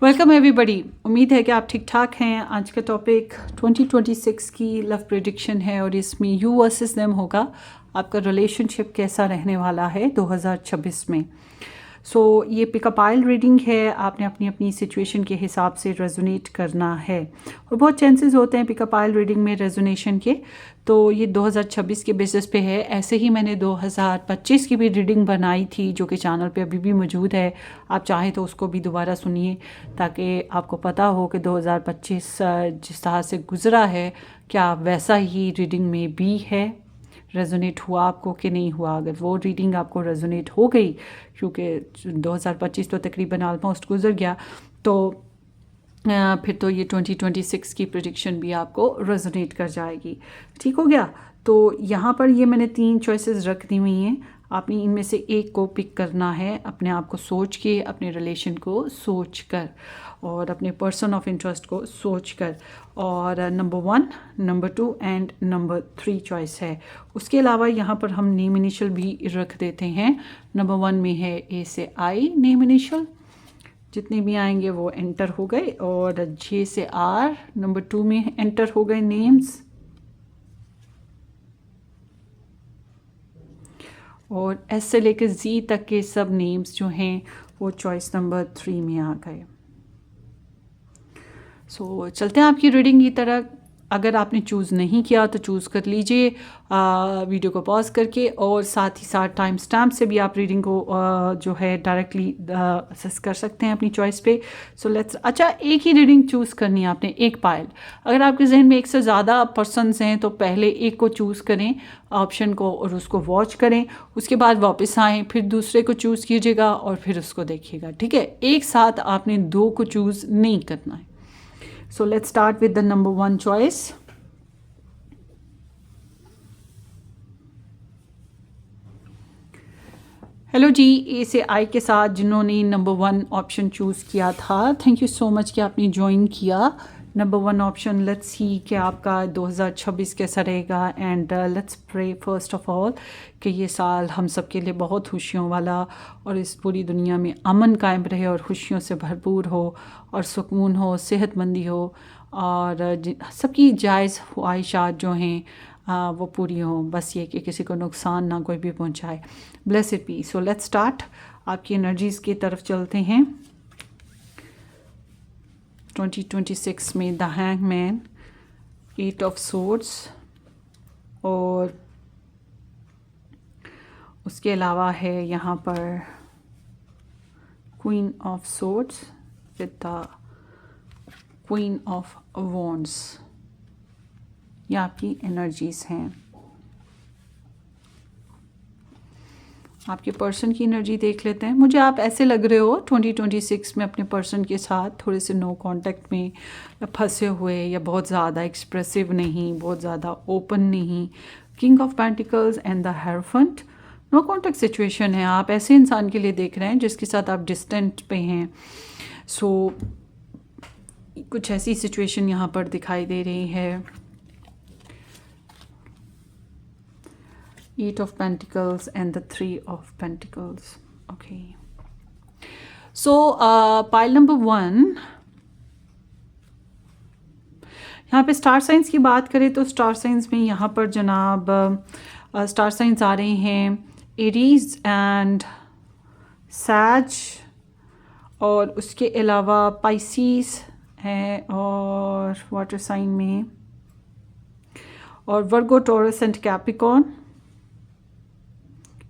Welcome everybody. उम्मीद है कि आप ठीक ठाक हैं। आज का टॉपिक 2026 की लव प्रेडिक्शन है और इसमें यू वर्सेस देम होगा। आपका रिलेशनशिप कैसा रहने वाला है 2026 में। ये पिकअप आइल रीडिंग है। आपने अपनी अपनी सिचुएशन के हिसाब से रेजोनेट करना है और बहुत चांसेस होते हैं पिकअप आइल रीडिंग में रेजोनेशन के। तो ये 2026 के बेसिस पे है। ऐसे ही मैंने 2025 की भी रीडिंग बनाई थी जो कि चैनल पे अभी भी मौजूद है। आप चाहें तो उसको भी दोबारा सुनिए ताकि आपको पता हो कि 2025 जिस तरह से गुज़रा है क्या वैसा ही रीडिंग में भी है, रेजोनेट हुआ आपको कि नहीं हुआ। अगर वो रीडिंग आपको रेजोनेट हो गई, क्योंकि 2025 तो तकरीबन ऑलमोस्ट गुजर गया, तो फिर तो ये 2026 की प्रेडिक्शन भी आपको रेजोनेट कर जाएगी। ठीक हो गया। तो यहाँ पर ये मैंने 3 चॉइसेस रख दी हुई हैं। आपने इनमें से एक को पिक करना है अपने आप को सोच के, अपने रिलेशन को सोच कर और अपने पर्सन ऑफ इंटरेस्ट को सोच कर। और number 1, number 2 and number 3 choice है। उसके अलावा यहाँ पर हम नेम इनिशियल भी रख देते हैं। नंबर 1 में है ए से आई नेम इनिशियल, जितने भी आएंगे वो एंटर हो गए। और जे से आर नंबर 2 में एंटर हो गए नेम्स। और एस से लेकर जी तक के सब नेम्स जो हैं वो चॉइस नंबर 3 में आ गए। चलते हैं आपकी रीडिंग की तरह। अगर आपने चूज़ नहीं किया तो चूज़ कर लीजिए वीडियो को पॉज करके, और साथ ही साथ टाइम स्टैम्प से भी आप रीडिंग को जो है डायरेक्टली असेस कर सकते हैं अपनी चॉइस पे। लेट्स अच्छा, एक ही रीडिंग चूज़ करनी है आपने, एक पायल। अगर आपके जहन में एक से ज़्यादा पर्सन्स हैं तो पहले एक को चूज़ करें ऑप्शन को और उसको वॉच करें, उसके बाद वापस आएँ, फिर दूसरे को चूज़ कीजिएगा और फिर उसको देखिएगा। ठीक है, एक साथ आपने 2 को चूज़ नहीं करना है। So let's start with the number 1 choice. Hello जी, ए से आई के साथ जिन्होंने नंबर 1 ऑप्शन चूज़ किया था, थैंक यू सो मच कि आपने ज्वाइन किया। नंबर 1 ऑप्शन, लेट्स सी कि आपका 2026 कैसा रहेगा। And let's pray first of all कि ये साल हम सब के लिए बहुत खुशियों वाला और इस पूरी दुनिया में अमन कायम रहे और खुशियों से भरपूर हो और सुकून हो, सेहतमंदी हो और सबकी जायज़ ख्वाहिशात जो हैं वो पूरी हों। बस ये कि किसी को नुकसान ना कोई भी पहुंचाए। Blessed be. So let's start. आपकी एनर्जीज़ की तरफ चलते हैं। 2026 में द हैंगमैन, 8 ऑफ सोर्ड्स और उसके अलावा है यहाँ पर queen of swords with the queen of wands. ये आपकी एनर्जीज हैं। आपके पर्सन की एनर्जी देख लेते हैं। मुझे आप ऐसे लग रहे हो 2026 में अपने पर्सन के साथ थोड़े से नो कांटेक्ट में या फंसे हुए, या बहुत ज़्यादा एक्सप्रेसिव नहीं, बहुत ज़्यादा ओपन नहीं। King of pentacles and the hierophant, no contact situation है। आप ऐसे इंसान के लिए देख रहे हैं जिसके साथ आप डिस्टेंट पे हैं। कुछ ऐसी सिचुएशन यहाँ पर दिखाई दे रही है। 8 of Pentacles and the 3 of Pentacles. Okay. Pile number 1. यहाँ पे स्टार साइंस की बात करें तो स्टार साइंस में यहाँ पर जनाब स्टार साइंस आ रहे हैं एरीज एंड सैज, और उसके अलावा पाइसिस है और वाटर साइन में, और वर्गो, टॉरस एंड कैप्रिकॉर्न,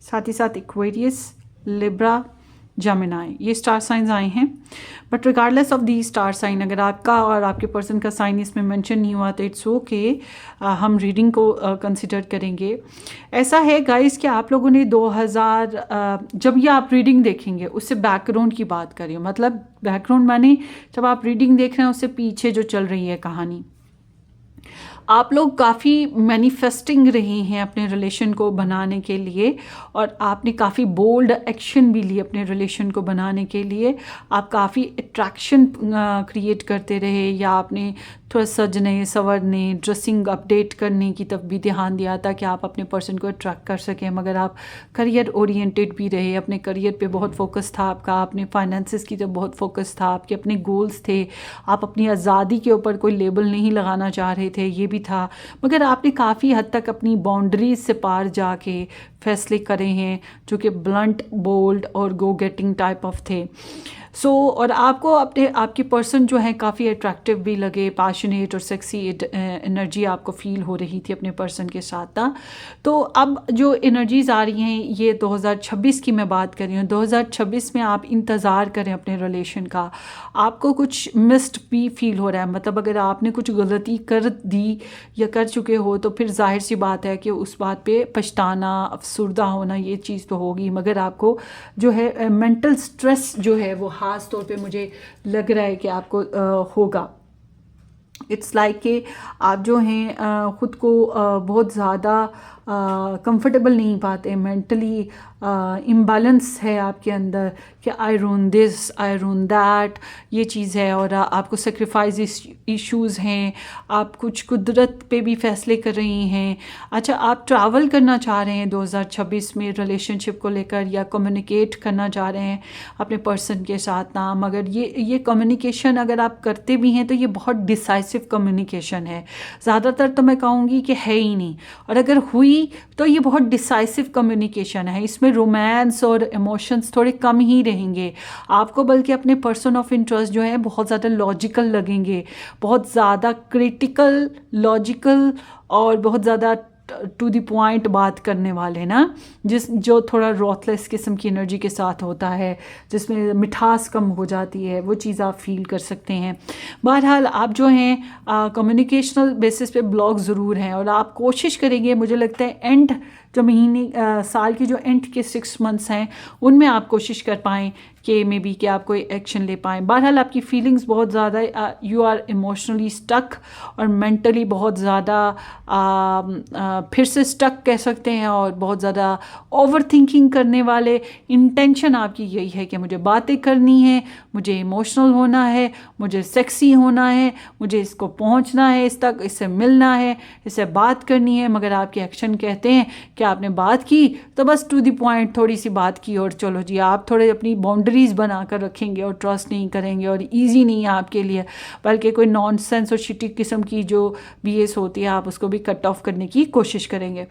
साथ ही साथ एक्वेरियस, लिब्रा, जेमिनी, ये स्टार साइंस आए हैं। But regardless of the star sign, अगर आपका और आपके पर्सन का साइन इसमें मेंशन नहीं हुआ तो इट्स ओके, हम रीडिंग को कंसिडर करेंगे। ऐसा है गाइस कि आप लोगों ने 2000 जब ये आप रीडिंग देखेंगे उससे बैकग्राउंड की बात करिए, मतलब बैकग्राउंड माने जब आप रीडिंग देख रहे हैं उससे पीछे जो चल रही है कहानी। आप लोग काफ़ी मैनिफेस्टिंग रहे हैं अपने रिलेशन को बनाने के लिए, और आपने काफ़ी बोल्ड एक्शन भी लिए अपने रिलेशन को बनाने के लिए। आप काफ़ी अट्रैक्शन क्रिएट करते रहे, या आपने थोड़ा सजने संवरने, ड्रेसिंग अपडेट करने की तरफ भी ध्यान दिया ताकि आप अपने पर्सन को अट्रैक्ट कर सकें। मगर आप करियर ओरिएंटेड भी रहे, अपने करियर पे बहुत फोकस था आपका, अपने फाइनेंसिस की तरफ बहुत फोकस था, आपके अपने गोल्स थे, आप अपनी आज़ादी के ऊपर कोई लेबल नहीं लगाना चाह रहे थे, ये भी था। मगर आपने काफ़ी हद तक अपनी बाउंड्रीज से पार जाके फैसले करे हैं जो कि ब्लंट, बोल्ड और गो गेटिंग टाइप ऑफ थे। और आपको अपने आपके पर्सन जो है काफ़ी अट्रैक्टिव भी लगे, पैशनेट और सेक्सी एनर्जी आपको फील हो रही थी अपने पर्सन के साथ ना। तो अब जो एनर्जीज आ रही हैं ये 2026 की मैं बात कर रही हूँ। 2026 में आप इंतज़ार करें अपने रिलेशन का। आपको कुछ मिस्ड भी फील हो रहा है, मतलब अगर आपने कुछ गलती कर दी या कर चुके हो तो फिर जाहिर सी बात है कि उस बात पे पछताना, अफसुर्दा होना, ये चीज़ तो होगी। मगर आपको जो है मेंटल स्ट्रेस जो है वो ख़ास तौर पे मुझे लग रहा है कि आपको होगा। इट्स लाइक कि आप जो हैं ख़ुद को बहुत ज़्यादा कंफर्टेबल नहीं पाते, मेंटली इम्बैलेंस है आपके अंदर कि आई रून दिस, आई रून दैट, ये चीज़ है। और आपको सेक्रीफाइस इश्यूज़ हैं, आप कुछ कुदरत पे भी फैसले कर रही हैं। अच्छा, आप ट्रैवल करना चाह रहे हैं 2026 में रिलेशनशिप को लेकर, या कम्युनिकेट करना चाह रहे हैं अपने पर्सन के साथ ना। मगर ये कम्युनिकेशन अगर आप करते भी हैं तो ये बहुत डिसाइसिव कम्युनिकेशन है, ज़्यादातर तो मैं कहूँगी कि है ही नहीं। और अगर हुई तो ये बहुत डिसाइसिव कम्युनिकेशन है, इसमें रोमांस और इमोशंस थोड़े कम ही रहेंगे आपको, बल्कि अपने पर्सन ऑफ इंटरेस्ट जो है बहुत ज़्यादा लॉजिकल लगेंगे, बहुत ज़्यादा क्रिटिकल, लॉजिकल और बहुत ज़्यादा टू द पॉइंट बात करने वाले ना, जो थोड़ा रॉथलेस किस्म की एनर्जी के साथ होता है, जिसमें मिठास कम हो जाती है, वो चीज़ आप फील कर सकते हैं। बहरहाल आप जो हैं कम्युनिकेशनल बेसिस पे ब्लॉक ज़रूर हैं, और आप कोशिश करेंगे, मुझे लगता है एंड जो महीने साल के जो एंड के 6 मंथ्स हैं उनमें आप कोशिश कर पाएँ कि मे बी कि आप कोई एक्शन ले पाएँ। बहरहाल आपकी फीलिंग्स बहुत ज़्यादा, यू आर इमोशनली स्टक और मेंटली बहुत ज़्यादा फिर से स्टक कह सकते हैं, और बहुत ज़्यादा ओवर थिंकिंग करने वाले। इंटेंशन आपकी यही है कि मुझे बातें करनी है, मुझे इमोशनल होना है, मुझे सेक्सी होना है, मुझे इसको पहुंचना है, इस तक, इससे मिलना है, इससे बात करनी है। मगर आपके एक्शन कहते हैं कि आपने बात की तो बस टू द पॉइंट थोड़ी सी बात की और चलो जी, आप थोड़े अपनी बाउंड्रीज बना कर रखेंगे और ट्रस्ट नहीं करेंगे, और ईजी नहीं है आपके लिए, बल्कि कोई नॉनसेंस और शिटी किस्म की जो बीएस होती है आप उसको भी कट ऑफ करने की कोशिश करेंगे।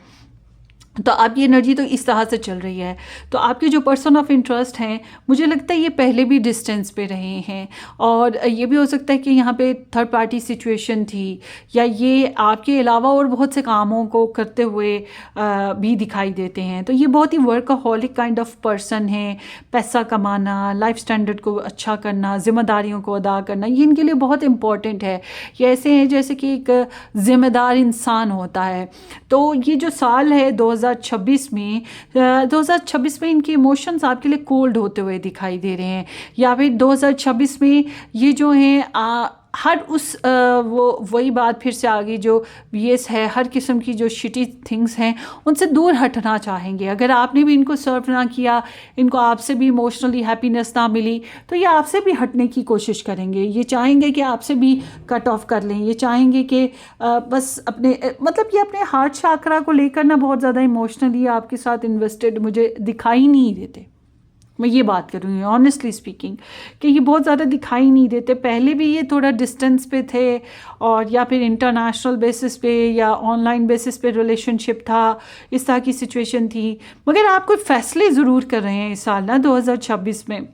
तो आपकी एनर्जी तो इस तरह से चल रही है। तो आपके जो पर्सन ऑफ इंटरेस्ट हैं, मुझे लगता है ये पहले भी डिस्टेंस पे रहे हैं, और ये भी हो सकता है कि यहाँ पे थर्ड पार्टी सिचुएशन थी, या ये आपके अलावा और बहुत से कामों को करते हुए भी दिखाई देते हैं। तो ये बहुत ही वर्कaholic काइंड ऑफ पर्सन है। पैसा कमाना, लाइफ स्टैंडर्ड को अच्छा करना, जिम्मेदारियों को अदा करना, ये इनके लिए बहुत इम्पॉर्टेंट है। ये ऐसे हैं जैसे कि एक जिम्मेदार इंसान होता है। तो ये जो साल है 2026 में इनके इमोशंस आपके लिए कोल्ड होते हुए दिखाई दे रहे हैं, या फिर 2026 में ये जो हैं हर उस वही बात फिर से आ गई जो बीएस है, हर किस्म की जो शिटी थिंग्स हैं उनसे दूर हटना चाहेंगे। अगर आपने भी इनको सर्व ना किया, इनको आपसे भी इमोशनली हैप्पीनेस ना मिली, तो ये आपसे भी हटने की कोशिश करेंगे। ये चाहेंगे कि आपसे भी कट ऑफ कर लें, ये चाहेंगे कि बस अपने मतलब ये अपने हार्ट चाकरा को लेकर ना बहुत ज़्यादा इमोशनली आपके साथ इन्वेस्टेड मुझे दिखाई नहीं देते। मैं ये बात करूँगी ऑनेस्टली स्पीकिंग कि ये बहुत ज़्यादा दिखाई नहीं देते। पहले भी ये थोड़ा डिस्टेंस पे थे, और या फिर इंटरनेशनल बेसिस पे या ऑनलाइन बेसिस पे रिलेशनशिप था, इस तरह की सिचुएशन थी। मगर आप कोई फैसले ज़रूर कर रहे हैं इस साल ना 2026 में।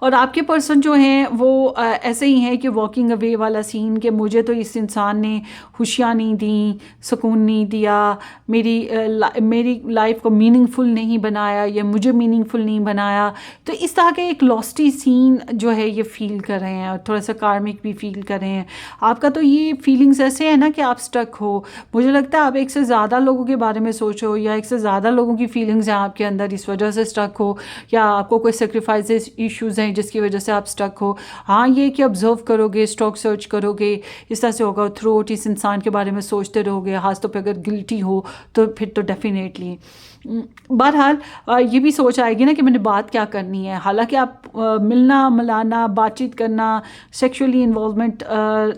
और आपके पर्सन जो हैं वो ऐसे ही हैं कि वॉकिंग अवे वाला सीन, कि मुझे तो इस इंसान ने खुशियाँ नहीं दी, सुकून नहीं दिया, मेरी लाइफ को मीनिंगफुल नहीं बनाया, या मुझे मीनिंगफुल नहीं बनाया। तो इस तरह के एक लॉस्टी सीन जो है ये फील कर रहे हैं, और थोड़ा सा कार्मिक भी फील कर रहे हैं। आपका तो ये फीलिंग्स ऐसे है ना कि आप स्टक हो। मुझे लगता है आप एक से ज़्यादा लोगों के बारे में सोचो, या एक से ज़्यादा लोगों की फीलिंग्स हैं आपके अंदर, इस वजह से स्टक हो, या आपको कोई सेक्रीफाइसेस इश्यूज़ हैं जिसकी वजह से आप स्टक हो। हाँ, ये कि ऑब्जर्व करोगे, स्टॉक सर्च करोगे, इस तरह से होगा। थ्रू आउट इस इंसान के बारे में सोचते रहोगे, खासतौर पे अगर गिल्टी हो तो फिर तो डेफिनेटली। बहरहाल ये भी सोच आएगी ना कि मैंने बात क्या करनी है। हालांकि आप मिलना मिलाना, बातचीत करना, सेक्सुअली इन्वॉल्वमेंट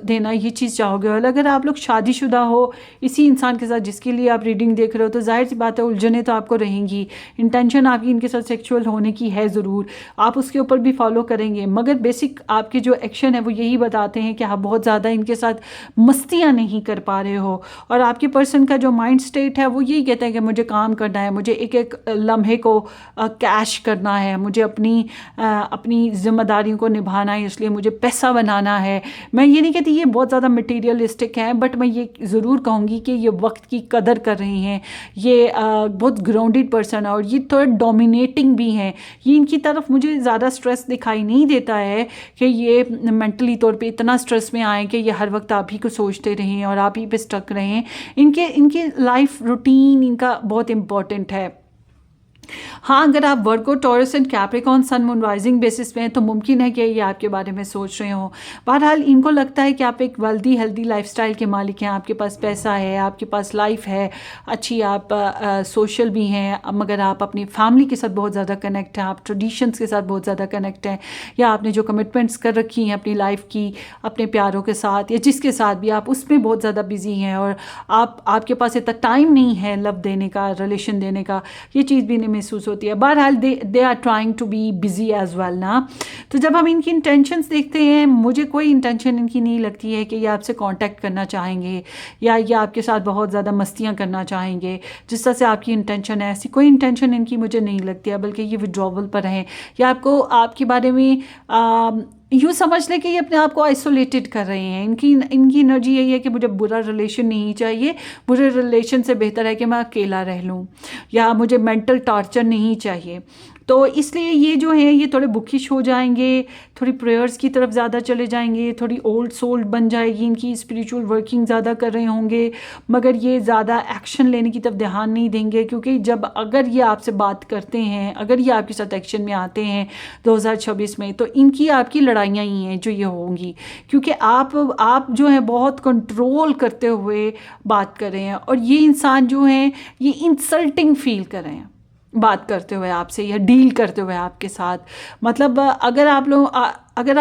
देना, ये चीज़ चाहोगे। और अगर आप लोग शादीशुदा हो इसी इंसान के साथ जिसके लिए आप रीडिंग देख रहे हो, तो जाहिर सी बात है उलझने तो आपको रहेंगी। इंटेंशन आपकी इनके साथ सेक्सुअल होने की है ज़रूर, आप उसके ऊपर भी फॉलो करेंगे, मगर बेसिक आपके जो एक्शन है वो यही बताते हैं कि आप बहुत ज़्यादा इनके साथ मस्तियाँ नहीं कर पा रहे हो। और आपके पर्सन का जो माइंड स्टेट है वो यही कहता है कि मुझे काम करना है, मुझे एक एक लम्हे को कैश करना है, मुझे अपनी जिम्मेदारियों को निभाना है, इसलिए मुझे पैसा बनाना है। मैं ये नहीं कहती ये बहुत ज़्यादा मटेरियलिस्टिक हैं, बट मैं ये ज़रूर कहूँगी कि ये वक्त की कदर कर रही हैं, ये बहुत ग्राउंडेड पर्सन है और ये थोड़ा डोमिनेटिंग भी हैं। ये इनकी तरफ मुझे ज़्यादा स्ट्रेस दिखाई नहीं देता है कि ये मेंटली तौर पे इतना स्ट्रेस में आए कि ये हर वक्त आप ही को सोचते रहें और आप ही पे स्टक रहें। इनके लाइफ रूटीन इनका बहुत इम्पॉर्टेंट है। हाँ, अगर आप Virgo, Taurus and Capricorn sun moon rising basis पे हैं तो मुमकिन है कि ये आपके बारे में सोच रहे हों। बहरहाल इनको लगता है कि आप एक वेल्दी हेल्दी लाइफस्टाइल के मालिक हैं, आपके पास पैसा है, आपके पास लाइफ है अच्छी, आप सोशल भी हैं, मगर आप अपनी फैमिली के साथ बहुत ज़्यादा कनेक्ट हैं, आप ट्रेडिशंस के साथ बहुत ज़्यादा कनेक्ट हैं, या आपने जो कमिटमेंट्स कर रखी हैं अपनी लाइफ की अपने प्यारों के साथ या जिसके साथ भी, आप उसमें बहुत ज़्यादा बिजी हैं और आपके पास इतना टाइम नहीं है लव देने का, रिलेशन देने का। ये चीज़ भी नहीं महसूस होती है। बहरहाल they are trying to be busy as well ना। तो जब हम इनकी इंटेंशंस देखते हैं, मुझे कोई इंटेंशन इनकी नहीं लगती है कि ये आपसे कांटेक्ट करना चाहेंगे या ये आपके साथ बहुत ज़्यादा मस्तियाँ करना चाहेंगे। जिस तरह से आपकी इंटेंशन है, ऐसी कोई इंटेंशन इनकी मुझे नहीं लगती है, बल्कि ये विड्रॉवल पर हैं या आपको आपके बारे में यूँ समझ लें कि ये अपने आप को आइसोलेटेड कर रहे हैं। इनकी एनर्जी यही है कि मुझे बुरा रिलेशन नहीं चाहिए, बुरे रिलेशन से बेहतर है कि मैं अकेला रह लूँ, या मुझे मेंटल टॉर्चर नहीं चाहिए। तो इसलिए ये जो है ये थोड़े बुकिश हो जाएंगे, थोड़ी प्रेयर्स की तरफ ज़्यादा चले जाएंगे, थोड़ी ओल्ड सोल्ड बन जाएगी, इनकी स्पिरिचुअल वर्किंग ज़्यादा कर रहे होंगे, मगर ये ज़्यादा एक्शन लेने की तरफ ध्यान नहीं देंगे। क्योंकि अगर ये आपसे बात करते हैं, अगर ये आपके साथ एक्शन में आते हैं 2026 में, तो इनकी आपकी लड़ाइयाँ ही हैं जो ये होंगी, क्योंकि आप जो है बहुत कंट्रोल करते हुए बात कर रहे हैं और ये इंसान जो हैं ये इंसल्टिंग फील कर रहे हैं बात करते हुए आपसे या डील करते हुए आपके साथ। मतलब अगर आप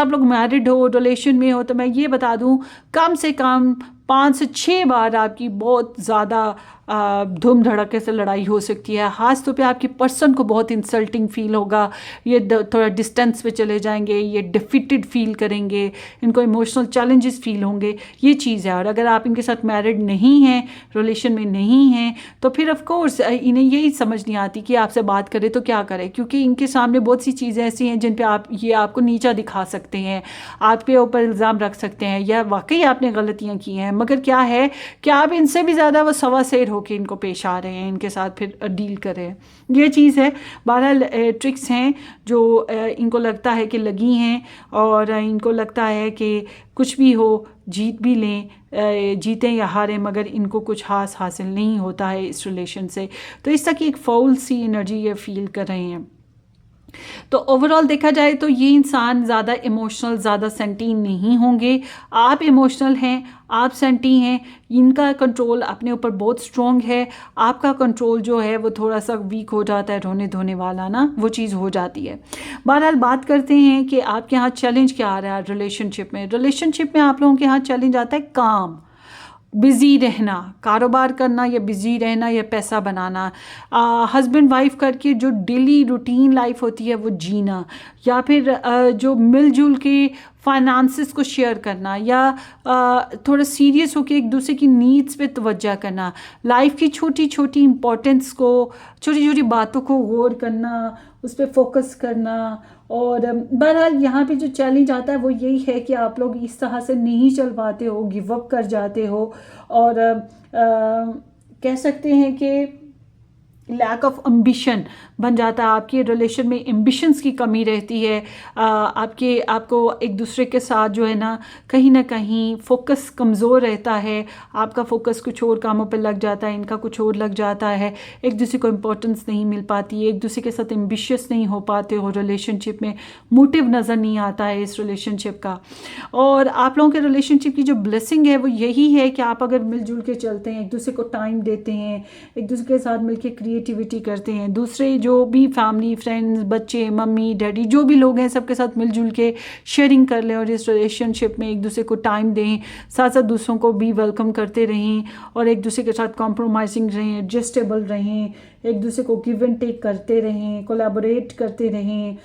लोग मैरिड हो, रिलेशन में हो, तो मैं ये बता दूं कम से कम 5 से 6 बार आपकी बहुत ज़्यादा धूम धड़के से लड़ाई हो सकती है। ख़ास तौर पे आपके पर्सन को बहुत इंसल्टिंग फील होगा, ये थोड़ा डिस्टेंस पे चले जाएंगे, ये डिफीटेड फील करेंगे, इनको इमोशनल चैलेंजेस फील होंगे, ये चीज़ है। और अगर आप इनके साथ मैरिड नहीं हैं, रिलेशन में नहीं हैं, तो फिर ऑफ कोर्स इन्हें यही समझ नहीं आती कि आपसे बात करें तो क्या करें, क्योंकि इनके सामने बहुत सी चीज़ें ऐसी हैं जिन पर ये आपको नीचा दिखा सकते हैं, आपके ऊपर इल्ज़ाम रख सकते हैं, या वाकई आपने गलतियाँ की हैं, मगर क्या है कि आप इनसे भी ज़्यादा वो सवा शेर होकर इनको पेश आ रहे हैं, इनके साथ फिर डील कर रहे हैं। ये चीज़ है। बहरहाल ट्रिक्स हैं जो इनको लगता है कि लगी हैं, और इनको लगता है कि कुछ भी हो, जीत भी लें, जीतें या हारें, मगर इनको कुछ खास हासिल नहीं होता है इस रिलेशन से। तो इस तरह की एक फाउल सी एनर्जी ये फील कर रहे हैं। तो ओवरऑल देखा जाए तो ये इंसान ज़्यादा इमोशनल, ज़्यादा सेंटी नहीं होंगे। आप इमोशनल हैं, आप सेंटी हैं, इनका कंट्रोल अपने ऊपर बहुत स्ट्रॉन्ग है, आपका कंट्रोल जो है वो थोड़ा सा वीक हो जाता है, रोने धोने वाला ना, वो चीज़ हो जाती है। बहरहाल बात करते हैं कि आपके यहाँ चैलेंज क्या आ रहा है रिलेशनशिप में आप लोगों के यहाँ चैलेंज आता है काम, बिज़ी रहना, कारोबार करना, या बिज़ी रहना, या पैसा बनाना, हस्बैंड वाइफ करके जो डेली रूटीन लाइफ होती है वो जीना, या फिर जो मिलजुल के फाइनेंसेस को शेयर करना, या थोड़ा सीरियस होकर एक दूसरे की नीड्स पे तवज्जो करना, लाइफ की छोटी छोटी इंपॉर्टेंस को, छोटी छोटी बातों को गौर करना, उस पर फोकस करना। और बहरहाल यहाँ पे जो चैलेंज आता है वो यही है कि आप लोग इस तरह से नहीं चल पाते हो, गिव अप कर जाते हो, और कह सकते हैं कि लैक ऑफ एम्बिशन बन जाता है। आपके रिलेशन में एम्बिशंस की कमी रहती है, आपको एक दूसरे के साथ जो है ना कहीं फोकस कमज़ोर रहता है, आपका फोकस कुछ और कामों पे लग जाता है, इनका कुछ और लग जाता है, एक दूसरे को इम्पोर्टेंस नहीं मिल पाती है, एक दूसरे के साथ एम्बिशियस नहीं हो पाते हो रिलेशनशिप में, मोटिव नज़र नहीं आता है इस रिलेशनशिप का। और आप लोगों के रिलेशनशिप की जो ब्लेसिंग है वो यही है कि आप अगर मिलजुल के चलते हैं, एक दूसरे को टाइम देते हैं, एक दूसरे के साथ मिलकर क्रिएटिविटी करते हैं, दूसरे जो भी फैमिली फ्रेंड्स बच्चे मम्मी डैडी जो भी लोग हैं सबके साथ मिलजुल के शेयरिंग कर लें और इस रिलेशनशिप में एक दूसरे को टाइम दें, साथ साथ दूसरों को भी वेलकम करते रहें और एक दूसरे के साथ कॉम्प्रोमाइजिंग रहें, एडजस्टेबल रहें, एक दूसरे को गिव एंड टेक करते रहें, कोलैबोरेट करते रहें,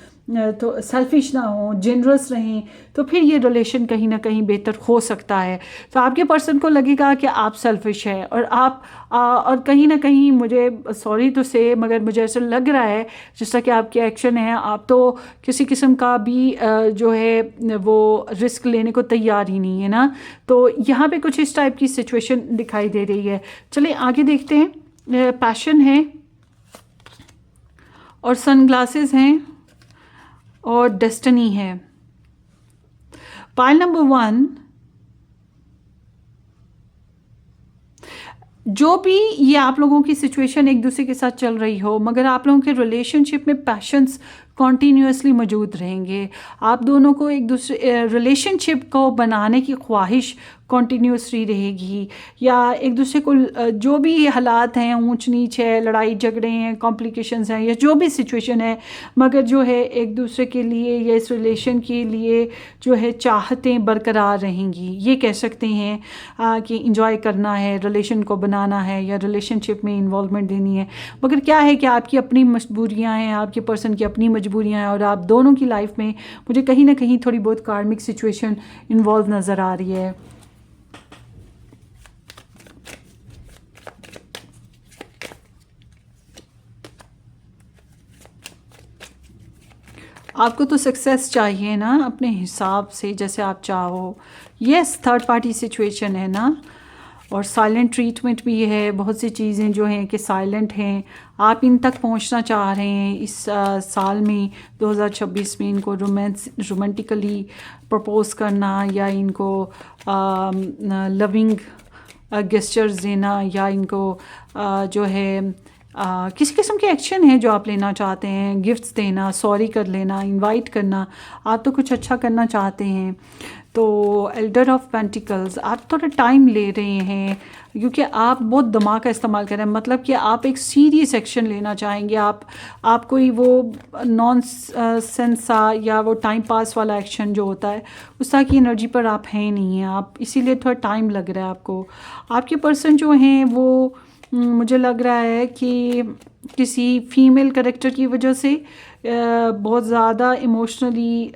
तो सेल्फिश ना हो, जेनरस रहें, तो फिर ये रिलेशन कहीं ना कहीं बेहतर हो सकता है। तो आपके पर्सन को लगेगा कि आप सेल्फिश है और आप और कहीं ना कहीं मुझे सॉरी टू से मगर मुझे ऐसा लग रहा है जिस तरह कि आपके एक्शन है आप तो किसी किस्म का भी जो है वो रिस्क लेने को तैयार ही नहीं है ना। तो यहाँ पे कुछ इस टाइप की सिचुएशन दिखाई दे रही है। चलिए आगे देखते हैं। पैशन है और सनग्लासेस हैं और डेस्टिनी है। पाइल नंबर 1, जो भी ये आप लोगों की सिचुएशन एक दूसरे के साथ चल रही हो मगर आप लोगों के रिलेशनशिप में पैशंस कॉन्टीन्यूसली मौजूद रहेंगे। आप दोनों को एक दूसरे रिलेशनशिप को बनाने की ख्वाहिश कॉन्टीन्यूसली रहेगी या एक दूसरे को जो भी हालात हैं, ऊंच नीच है, लड़ाई झगड़े हैं, कॉम्प्लिकेशंस हैं या जो भी सिचुएशन है मगर जो है एक दूसरे के लिए या इस रिलेशन के लिए जो है चाहतें बरकरार रहेंगी। ये कह सकते हैं कि इंजॉय करना है, रिलेशन को बनाना है या रिलेशनशिप में इन्वॉल्वमेंट देनी है। मगर क्या है कि आपकी अपनी मजबूरियाँ हैं, आपके पर्सन की अपनी मजबूरियाँ हैं और आप दोनों की लाइफ में मुझे कहीं ना कहीं थोड़ी बहुत कार्मिक सिचुएशन इन्वॉल्व नज़र आ रही है। आपको तो सक्सेस चाहिए ना अपने हिसाब से जैसे आप चाहो। यस, थर्ड पार्टी सिचुएशन है ना और साइलेंट ट्रीटमेंट भी है। बहुत सी चीज़ें जो हैं कि साइलेंट हैं, आप इन तक पहुंचना चाह रहे हैं इस साल में 2026 में इनको रोमांटिकली प्रपोज करना या इनको लविंग गेस्चर्स देना या इनको जो है किस किस्म के एक्शन है जो आप लेना चाहते हैं, गिफ्ट्स देना, सॉरी कर लेना, इनवाइट करना, आप तो कुछ अच्छा करना चाहते हैं। तो एल्डर ऑफ पेंटिकल्स, आप थोड़ा टाइम ले रहे हैं क्योंकि आप बहुत दिमाग का इस्तेमाल कर रहे हैं, मतलब कि आप एक सीरियस एक्शन लेना चाहेंगे। आप कोई वो नॉन सेंसा या वो टाइम पास वाला एक्शन जो होता है उस तरह की एनर्जी पर आप हैं नहीं हैं, आप इसीलिए थोड़ा टाइम लग रहा है आपको। आपके पर्सन जो हैं वो मुझे लग रहा है कि किसी फीमेल कैरेक्टर की वजह से बहुत ज़्यादा इमोशनली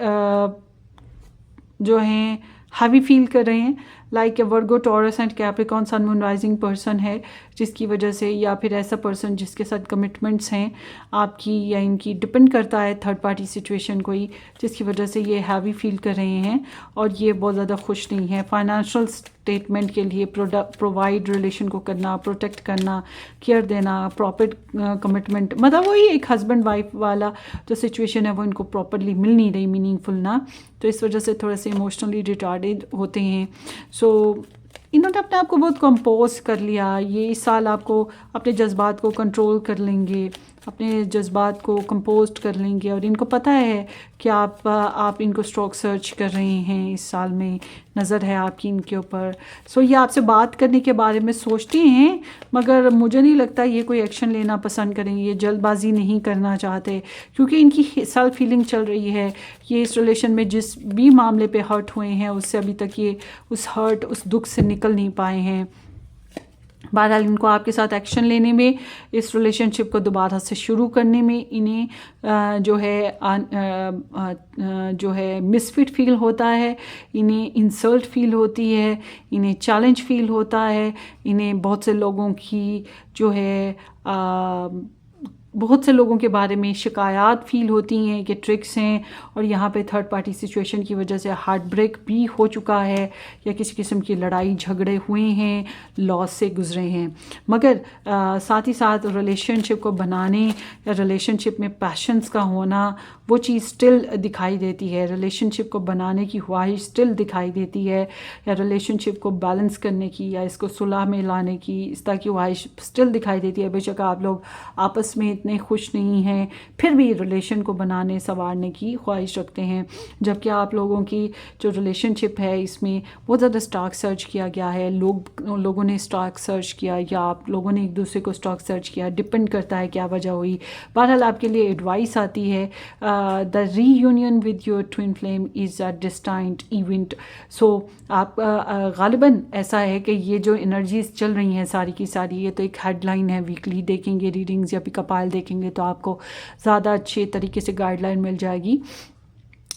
जो हैं हैवी फील कर रहे हैं, like a Virgo, Taurus and Capricorn sun moon rising person है जिसकी वजह से, या फिर ऐसा पर्सन जिसके साथ कमिटमेंट्स हैं आपकी या इनकी, डिपेंड करता है थर्ड पार्टी सिचुएशन कोई, जिसकी वजह से ये हैवी फील कर रहे हैं और ये बहुत ज़्यादा खुश नहीं है। फाइनेंशियल स्टेटमेंट के लिए प्रोवाइड रिलेशन को करना, प्रोटेक्ट करना, केयर देना, प्रॉपर कमिटमेंट, मतलब वही एक हस्बैंड वाइफ वाला जो सिचुएशन है वो इनको प्रॉपरली मिल नहीं रही, मीनिंगफुल ना, तो इस वजह से थोड़े से इमोशनली रिटार्डेड होते हैं। सो इन्होंने अपने आप को बहुत कंपोज कर लिया। ये इस साल आपको अपने जज्बात को कंट्रोल कर लेंगे, अपने जज्बात को कंपोज कर लेंगे और इनको पता है कि आप इनको स्ट्रोक सर्च कर रहे हैं, इस साल में नज़र है आपकी इनके ऊपर। सो ये आपसे बात करने के बारे में सोचती हैं मगर मुझे नहीं लगता ये कोई एक्शन लेना पसंद करेंगे, ये जल्दबाजी नहीं करना चाहते क्योंकि इनकी सेल्फ फीलिंग चल रही है। ये इस रिलेशन में जिस भी मामले पे हर्ट हुए हैं उससे अभी तक ये उस हर्ट, उस दुख से निकल नहीं पाए हैं। बहरहाल इनको आपके साथ एक्शन लेने में, इस रिलेशनशिप को दोबारा से शुरू करने में इन्हें जो है मिसफिट फील होता है, इन्हें इंसल्ट फील होती है, इन्हें चैलेंज फील होता है, इन्हें बहुत से लोगों की जो है बहुत से लोगों के बारे में शिकायत फील होती हैं कि ट्रिक्स हैं और यहाँ पे थर्ड पार्टी सिचुएशन की वजह से हार्ट ब्रेक भी हो चुका है या किसी किस्म की लड़ाई झगड़े हुए हैं, लॉस से गुजरे हैं। मगर साथ ही साथ रिलेशनशिप को बनाने या रिलेशनशिप में पैशंस का होना वो चीज़ स्टिल दिखाई देती है, रिलेशनशिप को बनाने की ख्वाहिश स्टिल दिखाई देती है, या रिलेशनशिप को बैलेंस करने की या इसको सुलह में लाने की इस तरह की ख्वाहिश स्टिल दिखाई देती है। बेशक आप लोग आपस में इतने खुश नहीं हैं, फिर भी रिलेशन को बनाने संवारने की ख्वाहिश रखते हैं। जबकि आप लोगों की जो रिलेशनशिप है इसमें बहुत ज़्यादा स्टॉक सर्च किया गया है, लोगों ने स्टॉक सर्च किया या आप लोगों ने एक दूसरे को स्टॉक सर्च किया, डिपेंड करता है क्या वजह हुई। बहरहाल आपके लिए एडवाइस आती है, the reunion with your twin flame is a destined event. So आप गालिबन ऐसा है कि ये जो एनर्जीज चल रही हैं सारी की सारी, ये तो एक हेडलाइन है, वीकली देखेंगे रीडिंग्स या पिकअपाइल देखेंगे तो आपको ज़्यादा अच्छे तरीके से गाइडलाइन मिल जाएगी।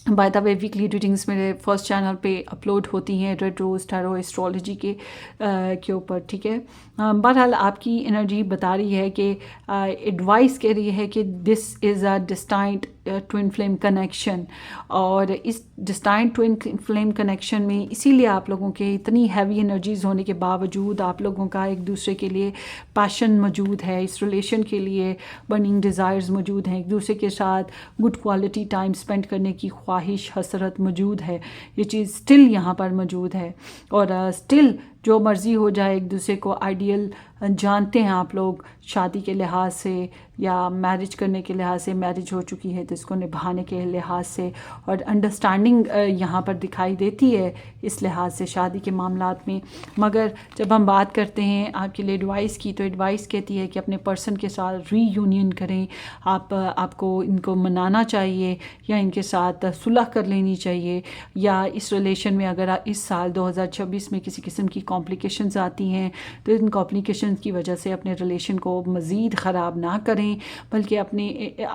By the way weekly readings मेरे फर्स्ट चैनल पे अपलोड होती हैं रेड रोज टैरो एस्ट्रोलॉजी के ऊपर, ठीक है। बहरहाल आपकी एनर्जी बता रही है कि एडवाइस कह रही है कि this is a destined twin flame connection, और इस डिस्टाइंट ट्विन फ्लेम कनेक्शन में इसीलिए आप लोगों के इतनी हैवी एनर्जीज होने के बावजूद आप लोगों का एक दूसरे के लिए पैशन मौजूद है, इस रिलेशन के लिए बर्निंग डिज़ायर्स मौजूद हैं, एक दूसरे के साथ गुड क्वालिटी टाइम स्पेंड करने की ख्वाहिश हसरत मौजूद है। ये चीज़ स्टिल यहाँ पर मौजूद है, और स्टिल जो मर्ज़ी हो जाए एक दूसरे को आइडियल जानते हैं आप लोग, शादी के लिहाज से या मैरिज करने के लिहाज से, मैरिज हो चुकी है तो इसको निभाने के लिहाज से, और अंडरस्टैंडिंग यहाँ पर दिखाई देती है इस लिहाज से शादी के मामलात में। मगर जब हम बात करते हैं आपके लिए एडवाइस की, तो एडवाइस कहती है कि अपने पर्सन के साथ रीयूनियन करें, आपको इनको मनाना चाहिए या इनके साथ सुलह कर लेनी चाहिए, या इस रिलेशन में अगर इस साल 2026 में किसी किस्म की कॉम्प्लिकेशंस आती हैं तो इन कॉम्प्लिकेशंस की वजह से अपने रिलेशन को मज़ीद ख़राब ना करें, बल्कि अपने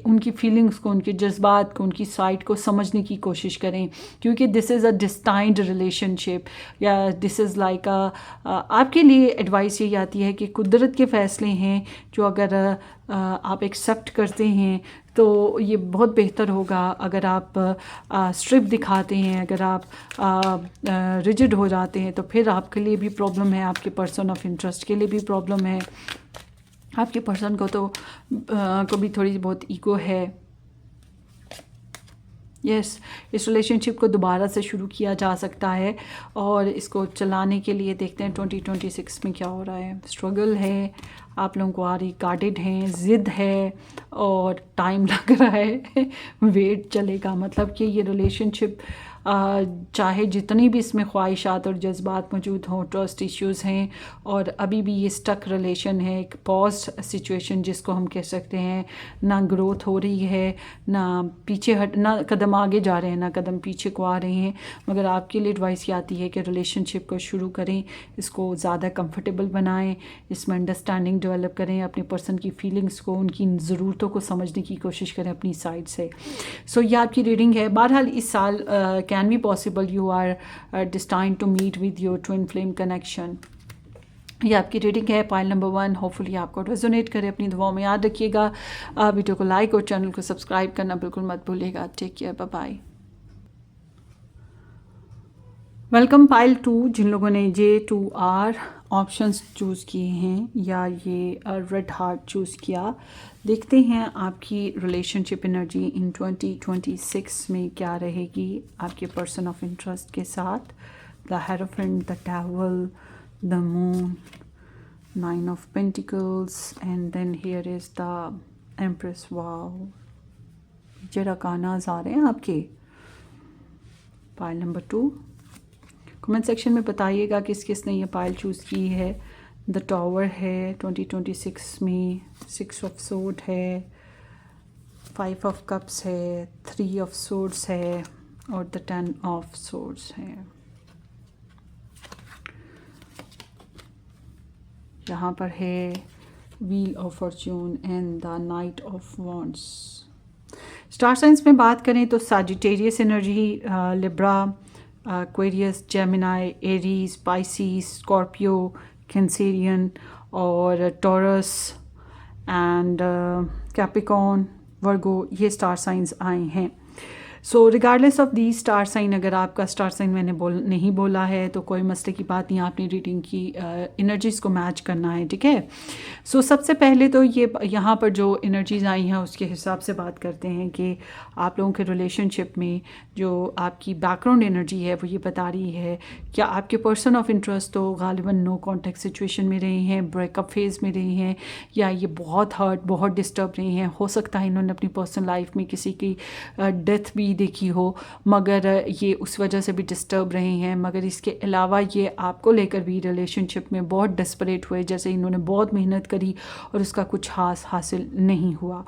उनकी फीलिंग्स को, उनके जज्बात को, उनकी साइड को समझने की कोशिश करें, क्योंकि this is a destined relationship, या दिस इज़ लाइक आपके लिए एडवाइस यही आती है कि कुदरत के फ़ैसले हैं जो अगर आप एक्सेप्ट करते हैं तो ये बहुत बेहतर होगा। अगर आप स्ट्रिप दिखाते हैं, अगर आप रिजिड हो जाते हैं तो फिर आपके लिए भी प्रॉब्लम है, आपके पर्सन ऑफ इंटरेस्ट के लिए भी प्रॉब्लम है। आपके पर्सन को तो को भी थोड़ी बहुत ईगो है। यस, इस रिलेशनशिप को दोबारा से शुरू किया जा सकता है, और इसको चलाने के लिए देखते हैं 2026 में क्या हो रहा है। स्ट्रगल है, आप लोगों को आ रही, गार्डेड हैं, ज़िद है और टाइम लग रहा है वेट चलेगा। मतलब कि ये रिलेशनशिप चाहे जितनी भी इसमें ख्वाहिशात और जज्बात मौजूद हों, ट्रस्ट इश्यूज़ हैं, और अभी भी ये स्टक रिलेशन है, एक पॉज सिचुएशन जिसको हम कह सकते हैं। ना ग्रोथ हो रही है, ना पीछे ना कदम आगे जा रहे हैं, ना कदम पीछे को आ रहे हैं। मगर आपके लिए एडवाइस ये आती है कि रिलेशनशिप को शुरू करें, इसको ज़्यादा कंफर्टेबल बनाएं, इसमें अंडरस्टैंडिंग डेवलप करें, अपने पर्सन की फीलिंग्स को, उनकी ज़रूरतों को समझने की कोशिश करें अपनी साइड से। सो ये आपकी रीडिंग है। बहरहाल इस साल can be possible you are destined to meet with your twin flame connection. ये आपकी रीडिंग है, पाइल नंबर 1। होपफुली आपको रेजोनेट करे। अपनी दुआओं में याद रखिएगा। वीडियो को लाइक और चैनल को सब्सक्राइब करना बिल्कुल मत भूलिएगा। Take care, bye bye. Welcome pile 2। जिन लोगों ने J2R ऑप्शंस चूज़ किए हैं या ये रेड हार्ट चूज़ किया, देखते हैं आपकी रिलेशनशिप एनर्जी इन 2026 में क्या रहेगी आपके पर्सन ऑफ इंटरेस्ट के साथ। The hierophant, the devil, the moon, 9 of pentacles, and then here is the empress. Wow, जरा कानाज आ रहे हैं आपके। Pile number 2। कमेंट सेक्शन में बताइएगा किस किस ने ये पाइल चूज़ की है। द टावर है 2026 में, 6 ऑफ सोर्ड है, 5 ऑफ कप्स है, 3 ऑफ सोर्ड्स है और द 10 ऑफ सोर्ड्स है। यहाँ पर है wheel of fortune and the knight of wands. Star signs में बात करें तो Sagittarius energy, Libra, Aquarius, Gemini, Aries, Pisces, Scorpio, Cancerian और टॉरस एंड कैप्रिकॉर्न, वर्गो, ये स्टार साइंस आए हैं। So regardless of the star sign, अगर आपका स्टार साइन मैंने नहीं बोला है तो कोई मसले की बात नहीं, आपने रीडिंग की एनर्जीज़ को मैच करना है, ठीक है। सो सबसे पहले तो ये यहाँ पर जो एनर्जीज़ आई हैं उसके हिसाब से बात करते हैं कि आप लोगों के रिलेशनशिप में जो आपकी बैकग्राउंड एनर्जी है वो ये बता रही है क्या आपके पर्सन ऑफ इंटरेस्ट तो गालिबन नो कॉन्टेक्ट सिचुएशन में रहे हैं, ब्रेकअप फेज़ में रहे हैं, या ये बहुत हर्ट बहुत डिस्टर्ब रहे हैं। हो सकता है इन्होंने अपनी पर्सनल लाइफ में किसी की डेथ भी देखी हो, मगर ये उस वजह से भी डिस्टर्ब रहे हैं। मगर इसके अलावा ये आपको लेकर भी रिलेशनशिप में बहुत डेस्परेट हुए, जैसे इन्होंने बहुत मेहनत करी और उसका कुछ खास हासिल नहीं हुआ।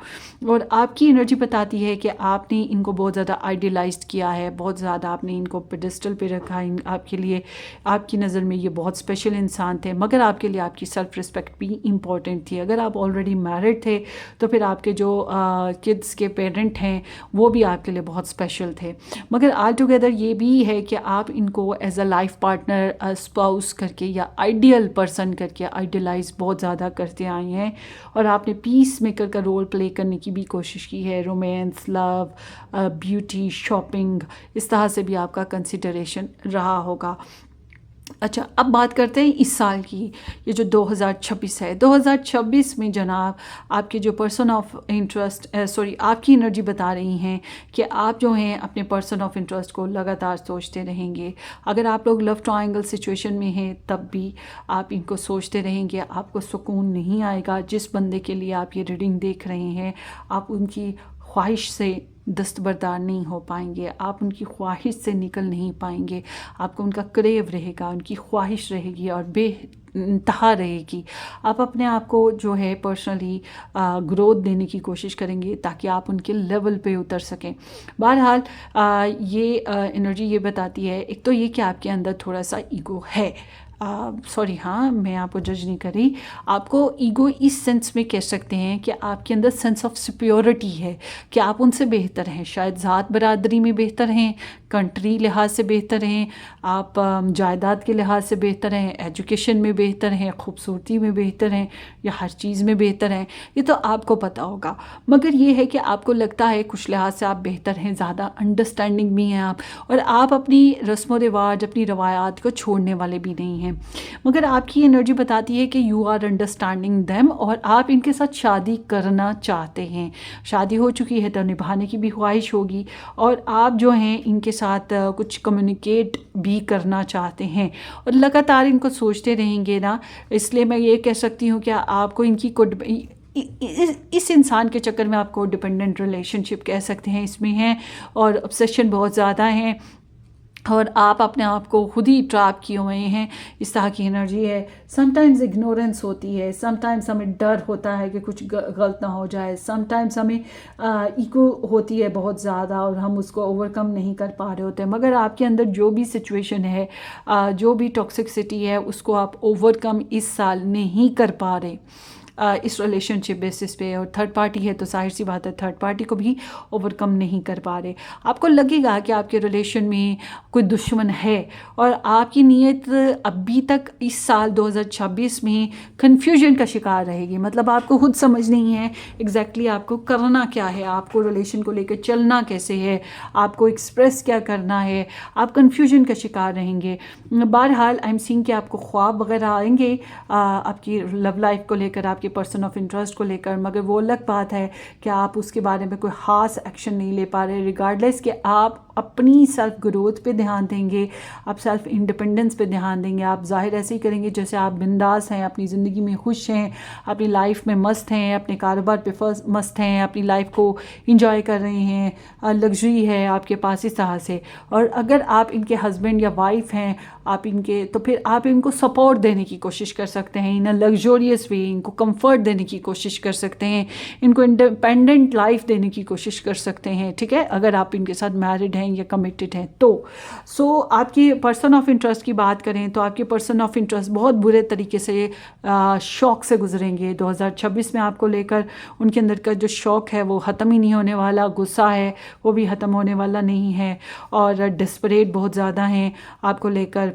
और आपकी एनर्जी बताती है कि आपने इनको बहुत ज़्यादा आइडियलाइज्ड किया है, बहुत ज़्यादा आपने इनको पेडिस्टल पे रखा है। आपके लिए आपकी नज़र में ये बहुत स्पेशल इंसान थे, मगर आपके लिए आपकी सेल्फ रिस्पेक्ट भी इम्पॉर्टेंट थी। अगर आप ऑलरेडी मैरिड थे तो फिर आपके जो किड्स के पेरेंट हैं वो भी आपके लिए बहुत स्पेशल थे। मगर ऑल टुगेदर ये भी है कि आप इनको as a life partner, spouse करके या आइडियल पर्सन करके आइडियलाइज बहुत ज़्यादा करते आए हैं, और आपने पीस मेकर का रोल प्ले करने की भी कोशिश की है। रोमांस, लव, ब्यूटी, शॉपिंग, इस तरह से भी आपका कंसिडरेशन रहा होगा। अच्छा, अब बात करते हैं इस साल की, ये जो 2026 है। 2026 में जनाब आपके जो पर्सन ऑफ इंटरेस्ट आपकी एनर्जी बता रही हैं कि आप जो हैं अपने पर्सन ऑफ इंटरेस्ट को लगातार सोचते रहेंगे। अगर आप लोग लव ट्रायंगल सिचुएशन में हैं तब भी आप इनको सोचते रहेंगे, आपको सुकून नहीं आएगा। जिस बंदे के लिए आप ये रीडिंग देख रहे हैं आप उनकी ख्वाहिश से दस्तबरदार नहीं हो पाएंगे, आप उनकी ख्वाहिश से निकल नहीं पाएंगे। आपको उनका क्रेव रहेगा, उनकी ख्वाहिश रहेगी और बेइंतहा रहेगी। आप अपने आप को जो है पर्सनली ग्रोथ देने की कोशिश करेंगे ताकि आप उनके लेवल पे उतर सकें। बहरहाल ये एनर्जी ये बताती है, एक तो ये कि आपके अंदर थोड़ा सा ईगो है। हाँ, मैं आपको जज नहीं कर रही। आपको ईगो इस सेंस में कह सकते हैं कि आपके अंदर सेंस ऑफ सुपियोरिटी है कि आप उनसे बेहतर हैं, शायद ज़ात बरादरी में बेहतर हैं, कंट्री लिहाज से बेहतर हैं, आप जायदाद के लिहाज से बेहतर हैं, एजुकेशन में बेहतर हैं, खूबसूरती में बेहतर हैं, या हर चीज़ में बेहतर हैं। ये तो आपको पता होगा। मगर ये है कि आपको लगता है कुछ लिहाज से आप बेहतर हैं, ज़्यादा अंडरस्टैंडिंग भी हैं आप, और आप अपनी रस्म व रिवाज, अपनी रवायात को छोड़ने वाले भी नहीं हैं। मगर आपकी एनर्जी बताती है कि यू आर अंडरस्टैंडिंग देम, और आप इनके साथ शादी करना चाहते हैं। शादी हो चुकी है तो निभाने की भी ख्वाहिश होगी, और आप जो हैं इनके साथ कुछ कम्युनिकेट भी करना चाहते हैं, और लगातार इनको सोचते रहेंगे ना। इसलिए मैं ये कह सकती हूँ कि आपको इनकी इस इंसान के चक्कर में आपको डिपेंडेंट रिलेशनशिप कह सकते हैं इसमें हैं, और ऑब्सेशन बहुत ज़्यादा हैं, और आप अपने आप को खुद ही ट्रैप किए हुए हैं। इस तरह की एनर्जी है। समटाइम्स इग्नोरेंस होती है, समटाइम्स हमें डर होता है कि कुछ गलत ना हो जाए, समटाइम्स हमें ईगो होती है बहुत ज़्यादा और हम उसको ओवरकम नहीं कर पा रहे होते हैं। मगर आपके अंदर जो भी सिचुएशन है, जो भी टॉक्सिसिटी है, उसको आप ओवरकम इस साल नहीं कर पा रहे इस रिलेशनशिप बेसिस पे। और थर्ड पार्टी है तो जाहिर सी बात है थर्ड पार्टी को भी ओवरकम नहीं कर पा रहे। आपको लगेगा कि आपके रिलेशन में कोई दुश्मन है, और आपकी नीयत अभी तक इस साल 2026 में कन्फ्यूजन का शिकार रहेगी। मतलब आपको खुद समझ नहीं है एग्जैक्टली आपको करना क्या है, आपको रिलेशन को लेकर चलना कैसे है, आपको एक्सप्रेस क्या करना है, आप कन्फ्यूजन का शिकार रहेंगे। बहरहाल आई एम सीइंग कि आपको ख्वाब वगैरह आएंगे आपकी लव लाइफ को लेकर, आपके पर्सन ऑफ इंटरेस्ट को लेकर, मगर वो अलग बात है कि आप उसके बारे में कोई ख़ास एक्शन नहीं ले पा रहे। रिगार्डलेस कि आप अपनी सेल्फ ग्रोथ पे ध्यान देंगे, आप सेल्फ इंडिपेंडेंस पे ध्यान देंगे, आप जाहिर ऐसे ही करेंगे जैसे आप बिंदास हैं, अपनी ज़िंदगी में खुश हैं, अपनी लाइफ में मस्त हैं, अपने कारोबार पे मस्त हैं, अपनी लाइफ को इंजॉय कर रहे हैं, लग्जरी है आपके पास इस तरह से। और अगर आप इनके हस्बैंड या वाइफ हैं आप इनके, तो फिर आप इनको सपोर्ट देने की कोशिश कर सकते हैं इन अ लग्जोरियस वे, इनको कंफर्ट देने की कोशिश कर सकते हैं, इनको इंडिपेंडेंट लाइफ देने की कोशिश कर सकते हैं, ठीक है, अगर आप इनके साथ मैरिड हैं या कमिटेड हैं तो। आपकी पर्सन ऑफ इंटरेस्ट की बात करें तो आपके पर्सन ऑफ इंटरेस्ट बहुत बुरे तरीके से शौक से गुजरेंगे 2026 में। आपको लेकर उनके अंदर का जो शौक है वो ख़त्म ही नहीं होने वाला, गुस्सा है वो भी ख़त्म होने वाला नहीं है, और डिस्परेट बहुत ज़्यादा हैं आपको लेकर।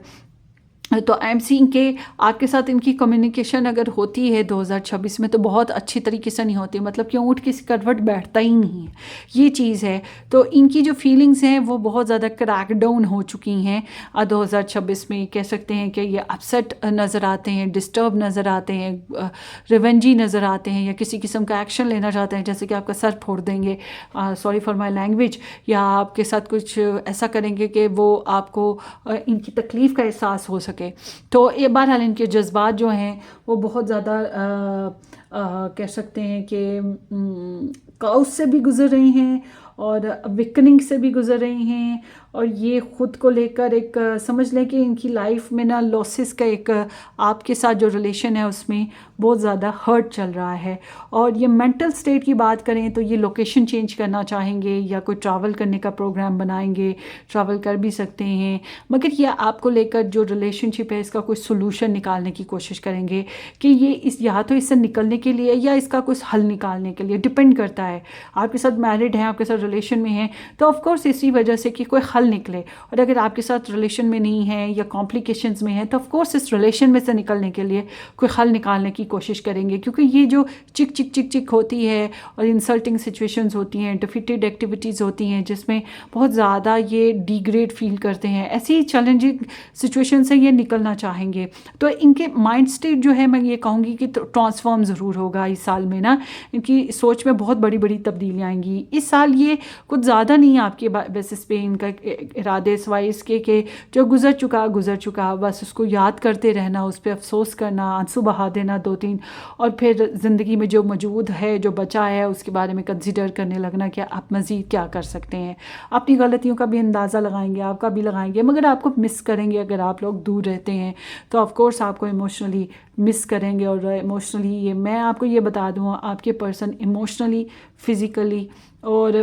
तो आई एम सीइंग के आपके साथ इनकी कम्युनिकेशन अगर होती है 2026 में तो बहुत अच्छी तरीके से नहीं होती, मतलब कि ऊँट की करवट बैठता ही नहीं है, ये चीज़ है। तो इनकी जो फीलिंग्स हैं वो बहुत ज़्यादा क्रैक डाउन हो चुकी हैं 2026 में। कह सकते हैं कि ये अपसेट नज़र आते हैं, डिस्टर्ब नज़र आते हैं, रिवेंजी नज़र आते हैं, या किसी किस्म का एक्शन लेना चाहते हैं, जैसे कि आपका सर फोड़ देंगे, सॉरी फॉर माई लैंग्वेज, या आपके साथ कुछ ऐसा करेंगे कि वो आपको इनकी तकलीफ़ का एहसास हो सके। तो ये बहरहाल इनके जज्बात जो हैं वो बहुत ज़्यादा कह सकते हैं कि काउस से भी गुजर रही हैं और विकनिंग से भी गुजर रही हैं, और ये ख़ुद को लेकर एक समझ लें कि इनकी लाइफ में ना लॉसेस का एक आपके साथ जो रिलेशन है उसमें बहुत ज़्यादा हर्ट चल रहा है। और ये मेंटल स्टेट की बात करें तो ये लोकेशन चेंज करना चाहेंगे या कोई ट्रैवल करने का प्रोग्राम बनाएंगे, ट्रैवल कर भी सकते हैं, मगर ये आपको लेकर जो रिलेशनशिप है इसका कोई सोल्यूशन निकालने की कोशिश करेंगे कि ये इस या तो इससे निकलने के लिए या इसका कुछ हल निकालने के लिए, डिपेंड करता है। आपके साथ मैरिड हैं, आपके साथ रिलेशन में हैं, तो ऑफकोर्स इसी वजह से कि कोई हल निकले, और अगर आपके साथ रिलेशन में नहीं है या कॉम्प्लिकेशंस में है तो ऑफकोर्स इस रिलेशन में से निकलने के लिए कोई हल निकालने की कोशिश करेंगे, क्योंकि ये जो चिक चिक चिक चिक होती है और इंसल्टिंग सिचुएशंस होती हैं, डिफिटेड एक्टिविटीज़ होती हैं जिसमें बहुत ज़्यादा ये डिग्रेड फील करते हैं, ऐसी ही चैलेंजिंग सिचुएशन से ये निकलना चाहेंगे। तो इनके माइंड स्टेट जो है मैं ये कहूँगी कि ट्रांसफॉर्म ज़रूर होगा इस साल में ना, इनकी सोच में बहुत बड़ी बड़ी तब्दीलियाँ आएंगी इस साल। ये कुछ ज़्यादा नहीं आपके बेसिस पे इनका इरादे सवाई इसके कि जो गुज़र चुका बस उसको याद करते रहना, उस पर अफसोस करना, आंसू बहा देना 2-3, और फिर ज़िंदगी में जो मौजूद है, जो बचा है, उसके बारे में कंसिडर करने लगना कि आप मज़ीद क्या कर सकते हैं। अपनी गलतियों का भी अंदाज़ा लगाएंगे, आपका भी लगाएंगे, मगर आपको मिस करेंगे। अगर आप लोग दूर रहते हैं तो ऑफकोर्स आपको इमोशनली मिस करेंगे, और इमोशनली ये मैं आपको ये बता दूँ, आपके पर्सन इमोशनली, फिज़िकली और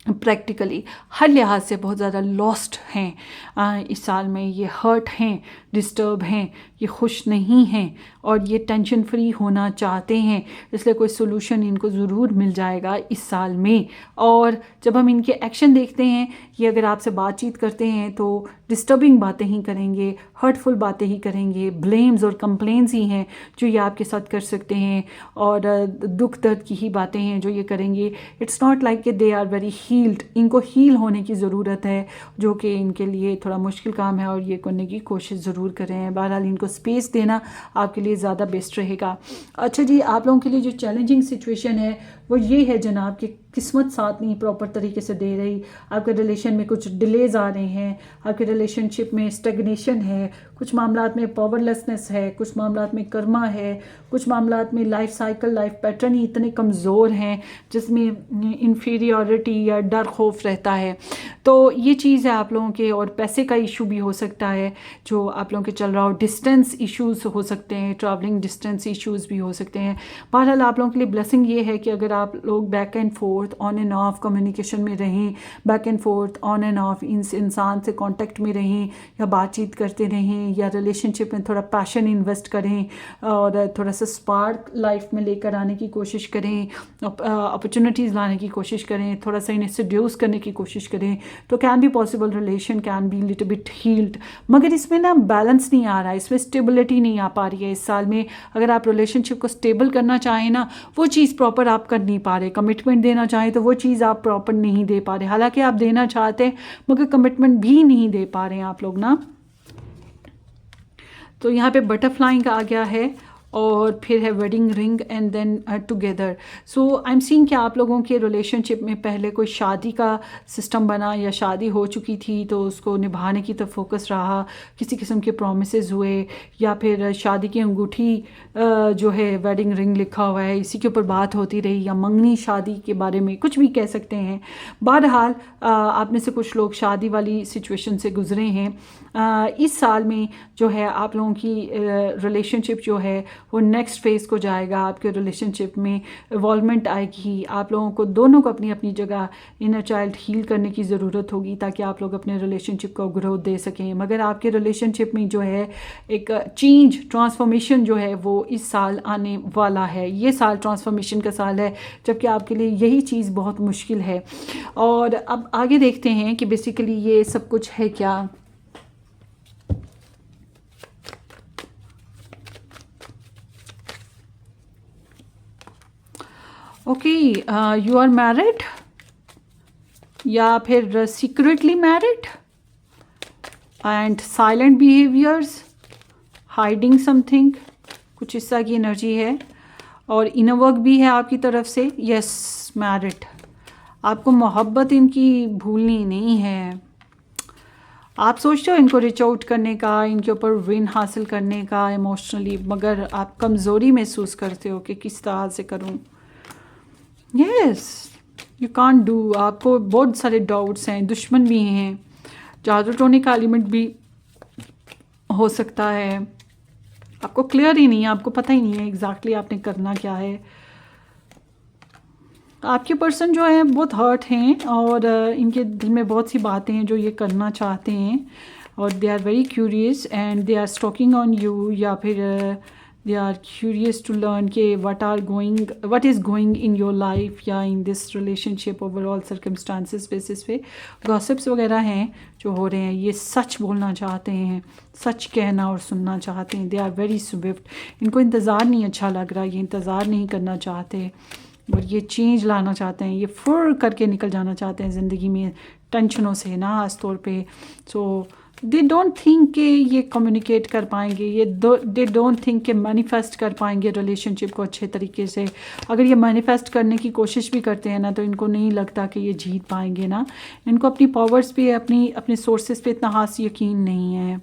प्रैक्टिकली हर लिहाज से बहुत ज़्यादा लॉस्ट हैं इस साल में। ये हर्ट हैं, डिस्टर्ब हैं, ये खुश नहीं हैं, और ये टेंशन फ्री होना चाहते हैं, इसलिए कोई सोल्यूशन इनको ज़रूर मिल जाएगा इस साल में। और जब हम इनके एक्शन देखते हैं, ये अगर आपसे बातचीत करते हैं तो डिस्टर्बिंग बातें ही करेंगे, हर्टफुल बातें ही करेंगे, ब्लेम्स और कंप्लेंट्स ही हैं जो ये आपके साथ कर सकते हैं, और दुख दर्द की ही बातें हैं जो ये करेंगे। इट्स नॉट लाइक कि दे आर वेरी हील्ड, इनको हील होने की ज़रूरत है, जो कि इनके लिए थोड़ा मुश्किल काम है, और ये करने की कोशिश ज़रूर करें। बहरहाल इनको स्पेस देना आपके लिए ज़्यादा बेस्ट रहेगा। अच्छा जी, आप लोगों के लिए जो चैलेंजिंग सिचुएशन है वो ये है जनाब कि किस्मत साथ नहीं प्रॉपर तरीके से दे रही, आपके रिलेशन में कुछ डिलेज आ रहे हैं, आपके रिलेशनशिप में स्टैग्नेशन है, कुछ मामलात में पावरलेसनेस है, कुछ मामलात में कर्मा है, कुछ मामलात में लाइफ साइकिल, लाइफ पैटर्न ही इतने कमज़ोर हैं जिसमें इन्फीरियॉरिटी या डर खौफ रहता है। तो ये चीज़ है आप लोगों के, और पैसे का इशू भी हो सकता है जो आप लोगों के चल रहा हो, डिस्टेंस इश्यूज़ हो सकते हैं, ट्रैवलिंग डिस्टेंस इश्यूज़ भी हो सकते हैं। बहरहाल आप लोगों के लिए ब्लेसिंग ये है कि अगर आप लोग back and fourth, on end of communication में रहें, back and fourth, on end of इंसान से कांटेक्ट में रहें, या बातचीत करते रहें, या रिलेशनशिप में थोड़ा पैशन इन्वेस्ट करें, और थोड़ा सा स्पार्क लाइफ में लेकर आने की कोशिश करें, अपॉर्चुनिटीज़ लाने की कोशिश करें, थोड़ा सा इन्हें सेड्यूस करने की कोशिश करें, तो can be possible, relation can be little bit healed. मगर इसमें ना बैलेंस नहीं आ रहा है, इसमें स्टेबिलिटी नहीं आ पा रही है इस साल में। अगर आप रिलेशनशिप को स्टेबल करना चाहें ना, वो चीज़ प्रॉपर आप कर नहीं पा रहे, कमिटमेंट देना चाहें तो वो चीज़ आप प्रॉपर नहीं दे पा रहे, हालांकि आप देना चाहते हैं मगर कमिटमेंट भी नहीं दे पा रहे हैं आप लोग ना। तो यहाँ पे बटरफ्लाई का आ गया है, और फिर है wedding ring and then together. So I am seeing कि आप लोगों के रिलेशनशिप में पहले कोई शादी का सिस्टम बना, या शादी हो चुकी थी तो उसको निभाने की तरफ फोकस रहा, किसी किस्म के प्रॉमिसेस हुए, या फिर शादी की अंगूठी जो है वेडिंग रिंग लिखा हुआ है इसी के ऊपर बात होती रही, या मंगनी शादी के बारे में कुछ भी कह सकते हैं। बहरहाल आप में से कुछ लोग शादी वाली सिचुएशन से गुजरे हैं। इस साल में जो है आप लोगों की रिलेशनशिप जो है वो नेक्स्ट फेज़ को जाएगा, आपके रिलेशनशिप में इवॉल्वमेंट आएगी। आप लोगों को दोनों को अपनी अपनी जगह इनर चाइल्ड हील करने की ज़रूरत होगी ताकि आप लोग अपने रिलेशनशिप को ग्रोथ दे सकें। मगर आपके रिलेशनशिप में जो है एक चेंज, ट्रांसफॉर्मेशन जो है वो इस साल आने वाला है। ये साल ट्रांसफॉर्मेशन का साल है, जबकि आपके लिए यही चीज़ बहुत मुश्किल है। और अब आगे देखते हैं कि बेसिकली ये सब कुछ है क्या। ओके, यू आर मैरिड या फिर secretly married and silent behaviours, hiding something, कुछ इस तरह की एनर्जी है। और इनर वर्क भी है आपकी तरफ से। Yes, married. आपको मोहब्बत इनकी भूलनी नहीं है। आप सोचते हो इनको रिच आउट करने का, इनके ऊपर विन हासिल करने का इमोशनली, मगर आप कमज़ोरी महसूस करते हो कि किस तरह से करूं। Yes, you can't do. आपको बहुत सारे डाउट्स हैं, दुश्मन भी हैं, जादू टोने का एलिमेंट भी हो सकता है। आपको क्लियर ही नहीं है, आपको पता ही नहीं है एग्जैक्टली आपने करना क्या है। आपके पर्सन जो है बहुत हर्ट हैं और इनके दिल में बहुत सी बातें हैं जो ये करना चाहते हैं, और they are very curious and they are stalking on you, या फिर they are curious to learn के what is going in your life या in this relationship overall circumstances basis पे। गॉसिप्स वगैरह हैं जो हो रहे हैं, ये सच बोलना चाहते हैं, सच कहना और सुनना चाहते हैं। They are very swift. इनको इंतज़ार नहीं अच्छा लग रहा, ये इंतज़ार नहीं करना चाहते और ये चेंज लाना चाहते हैं, ये फुर करके निकल जाना चाहते हैं ज़िंदगी में टेंशनों से ना खास तौर पे। सो दे डोंट थिंक कि ये कम्युनिकेट कर पाएंगे, ये दे डोंट थिंक कि मैनिफेस्ट कर पाएंगे रिलेशनशिप को अच्छे तरीके से। अगर ये मैनिफेस्ट करने की कोशिश भी करते हैं ना, तो इनको नहीं लगता कि ये जीत पाएंगे ना। इनको अपनी पावर्स पे, अपने सोर्सेज पे इतना खास यकीन नहीं है।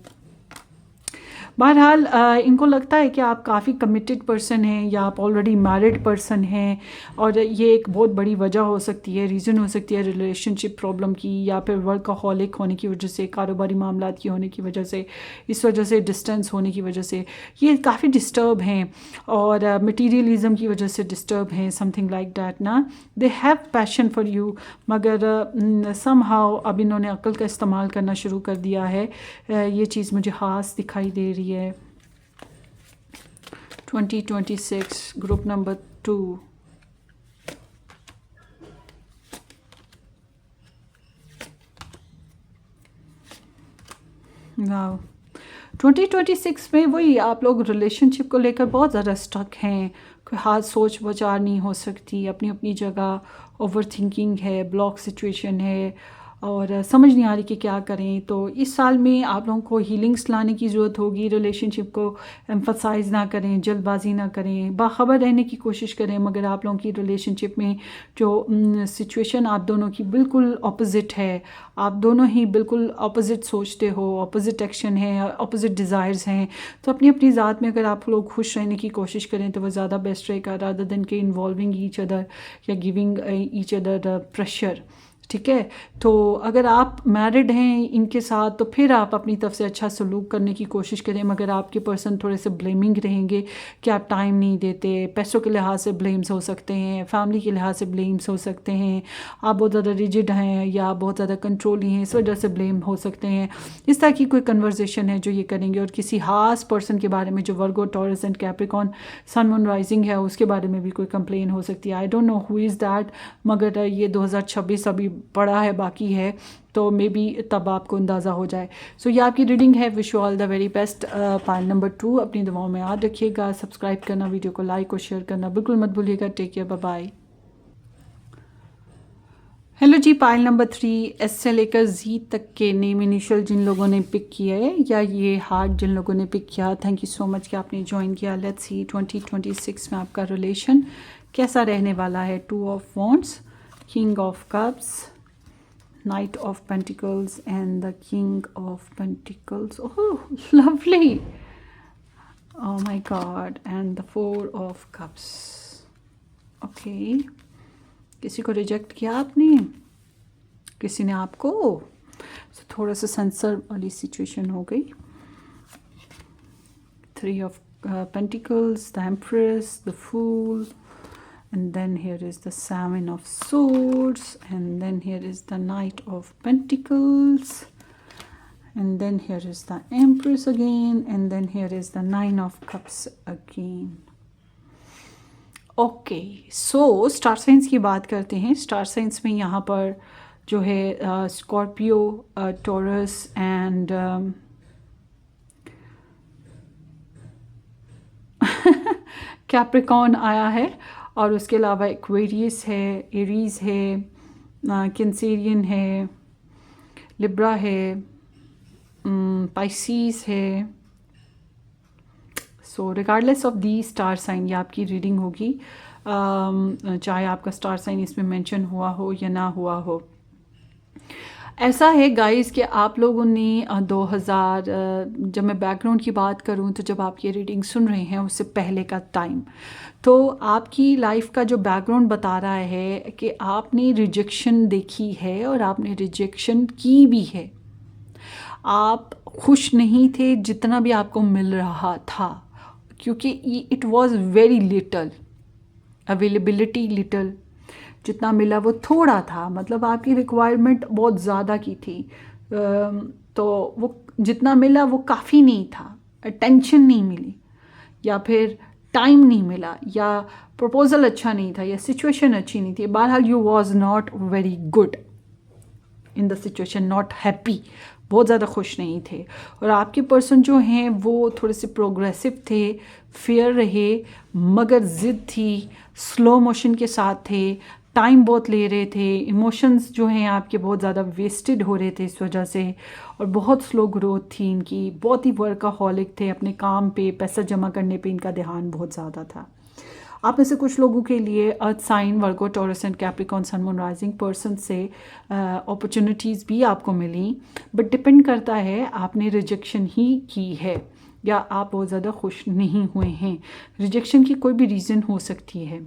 बहरहाल इनको लगता है कि आप काफ़ी कमिटेड पर्सन हैं या आप ऑलरेडी मैरिड पर्सन हैं, और ये एक बहुत बड़ी वजह हो सकती है, रीज़न हो सकती है रिलेशनशिप प्रॉब्लम की, या फिर वर्कaholic होने की वजह से, कारोबारी मामला की होने की वजह से, इस वजह से डिस्टेंस होने की वजह से ये काफ़ी डिस्टर्ब हैं, और मटीरियलिज़म की वजह से डिस्टर्ब हैं, समथिंग लाइक डैट ना। They have passion for you, मगर समहाउ अब इन्होंने अक्ल का इस्तेमाल करना शुरू कर दिया है। ये चीज़ मुझे ख़ास दिखाई दे रही है। 2026 ग्रुप नंबर 2। वाह, 2026 में वही आप लोग रिलेशनशिप को लेकर बहुत ज़्यादा स्टक हैं। कोई हाथ सोच विचार नहीं हो सकती, अपनी अपनी जगह ओवर थिंकिंग है, ब्लॉक सिचुएशन है, और समझ नहीं आ रही कि क्या करें। तो इस साल में आप लोगों को हीलिंग्स लाने की ज़रूरत होगी। रिलेशनशिप को एम्फसाइज़ ना करें, जल्दबाजी ना करें, बाखबर रहने की कोशिश करें, मगर आप लोगों की रिलेशनशिप में जो सिचुएशन आप दोनों की बिल्कुल अपोजिट है, आप दोनों ही बिल्कुल अपोजिट सोचते हो, अपोजिट एक्शन है, अपोजिट डिज़ायर्स हैं, तो अपनी अपनी ज़ात में अगर आप लोग खुश रहने की कोशिश करें तो वो ज़्यादा बेस्ट रहेगा, रादर देन के इन्वॉल्विंग ईच अदर या गिविंग ईच अदर प्रेशर। ठीक है, तो अगर आप मैरिड हैं इनके साथ तो फिर आप अपनी तरफ से अच्छा सलूक करने की कोशिश करें, मगर आपके पर्सन थोड़े से ब्लेमिंग रहेंगे कि आप टाइम नहीं देते। पैसों के लिहाज से ब्लेम्स हो सकते हैं, फैमिली के लिहाज से ब्लेम्स हो सकते हैं, आप बहुत ज़्यादा रिजिड हैं या बहुत ज़्यादा कंट्रोली हैं, इस वजह से ब्लेम हो सकते हैं। इस तरह की कोई कन्वर्जेशन है जो ये करेंगे, और किसी खास पर्सन के बारे में जो Virgo, Taurus and Capricorn sun moon rising है उसके बारे में भी कोई कंप्लेन हो सकती है। I don't know who is that, मगर ये 2026 अभी पड़ा है, बाकी है, तो मे बी तब आपको अंदाज़ा हो जाए। सो ये आपकी रीडिंग है। Wish you all the very best. Pile number 2 अपनी दुआओं में याद रखिएगा। सब्सक्राइब करना, वीडियो को लाइक और शेयर करना बिल्कुल मत भूलिएगा। Take care, bye bye. Hello जी, पाइल नंबर 3 एस से लेकर जी तक के नेम इनिशियल जिन लोगों ने पिक किया है या ये हार्ट जिन लोगों ने पिक किया, थैंक यू सो मच कि आपने ज्वाइन किया। लेट्स सी 2026 में आपका रिलेशन कैसा रहने वाला है। 2 of wands, king of cups, Knight of Pentacles and the King of Pentacles. Oh, lovely. Oh my God. And the 4 of Cups. Okay. किसी को रिजेक्ट किया आपने, किसी ने आपको, so, थोड़ा सा सेंसर वाली सिचुएशन हो गई। 3 of Pentacles, the Empress, the Fool. And then here is the 7 of Swords, and then here is the Knight of Pentacles, and then here is the Empress again, and then here is the 9 of Cups again. Okay, so star signs की बात करते हैं। Star signs में यहाँ पर जो है Scorpio, taurus and Capricorn आया है, और उसके अलावा एक्वेरियस है, एरीज है, कैंसेरियन है, लिब्रा है, पाइसीज है। So regardless of the star sign ये आपकी रीडिंग होगी, चाहे आपका स्टार साइन इसमें मेंशन हुआ हो या ना हुआ हो। ऐसा है गाइस कि आप लोगों ने 2000, जब मैं बैकग्राउंड की बात करूं तो जब आप ये रीडिंग सुन रहे हैं उससे पहले का टाइम, तो आपकी लाइफ का जो बैकग्राउंड बता रहा है कि आपने रिजेक्शन देखी है और आपने रिजेक्शन की भी है। आप खुश नहीं थे जितना भी आपको मिल रहा था, क्योंकि it was very little, availability little, जितना मिला वो थोड़ा था। मतलब आपकी रिक्वायरमेंट बहुत ज़्यादा की थी, तो वो जितना मिला वो काफ़ी नहीं था। अटेंशन नहीं मिली, या फिर टाइम नहीं मिला, या प्रपोजल अच्छा नहीं था, या सिचुएशन अच्छी नहीं थी। बहरहाल you was not very good in the situation, not happy, बहुत ज़्यादा खुश नहीं थे। और आपके पर्सन जो हैं वो थोड़े से प्रोग्रेसिव थे, फेयर रहे, मगर ज़िद थी, स्लो मोशन के साथ थे, टाइम बहुत ले रहे थे, इमोशंस जो हैं आपके बहुत ज़्यादा वेस्टेड हो रहे थे इस वजह से, और बहुत स्लो ग्रोथ थी इनकी, बहुत ही वर्काहॉलिक थे, अपने काम पे, पैसा जमा करने पे इनका ध्यान बहुत ज़्यादा था। आप में से कुछ लोगों के लिए earth sign, Virgo, Taurus and Capricorn, sun, moon, rising person से अपॉर्चुनिटीज़ भी आपको मिली, बट डिपेंड करता है आपने रिजेक्शन ही की है या आप बहुत ज़्यादा खुश नहीं हुए हैं। रिजेक्शन की कोई भी रीज़न हो सकती है।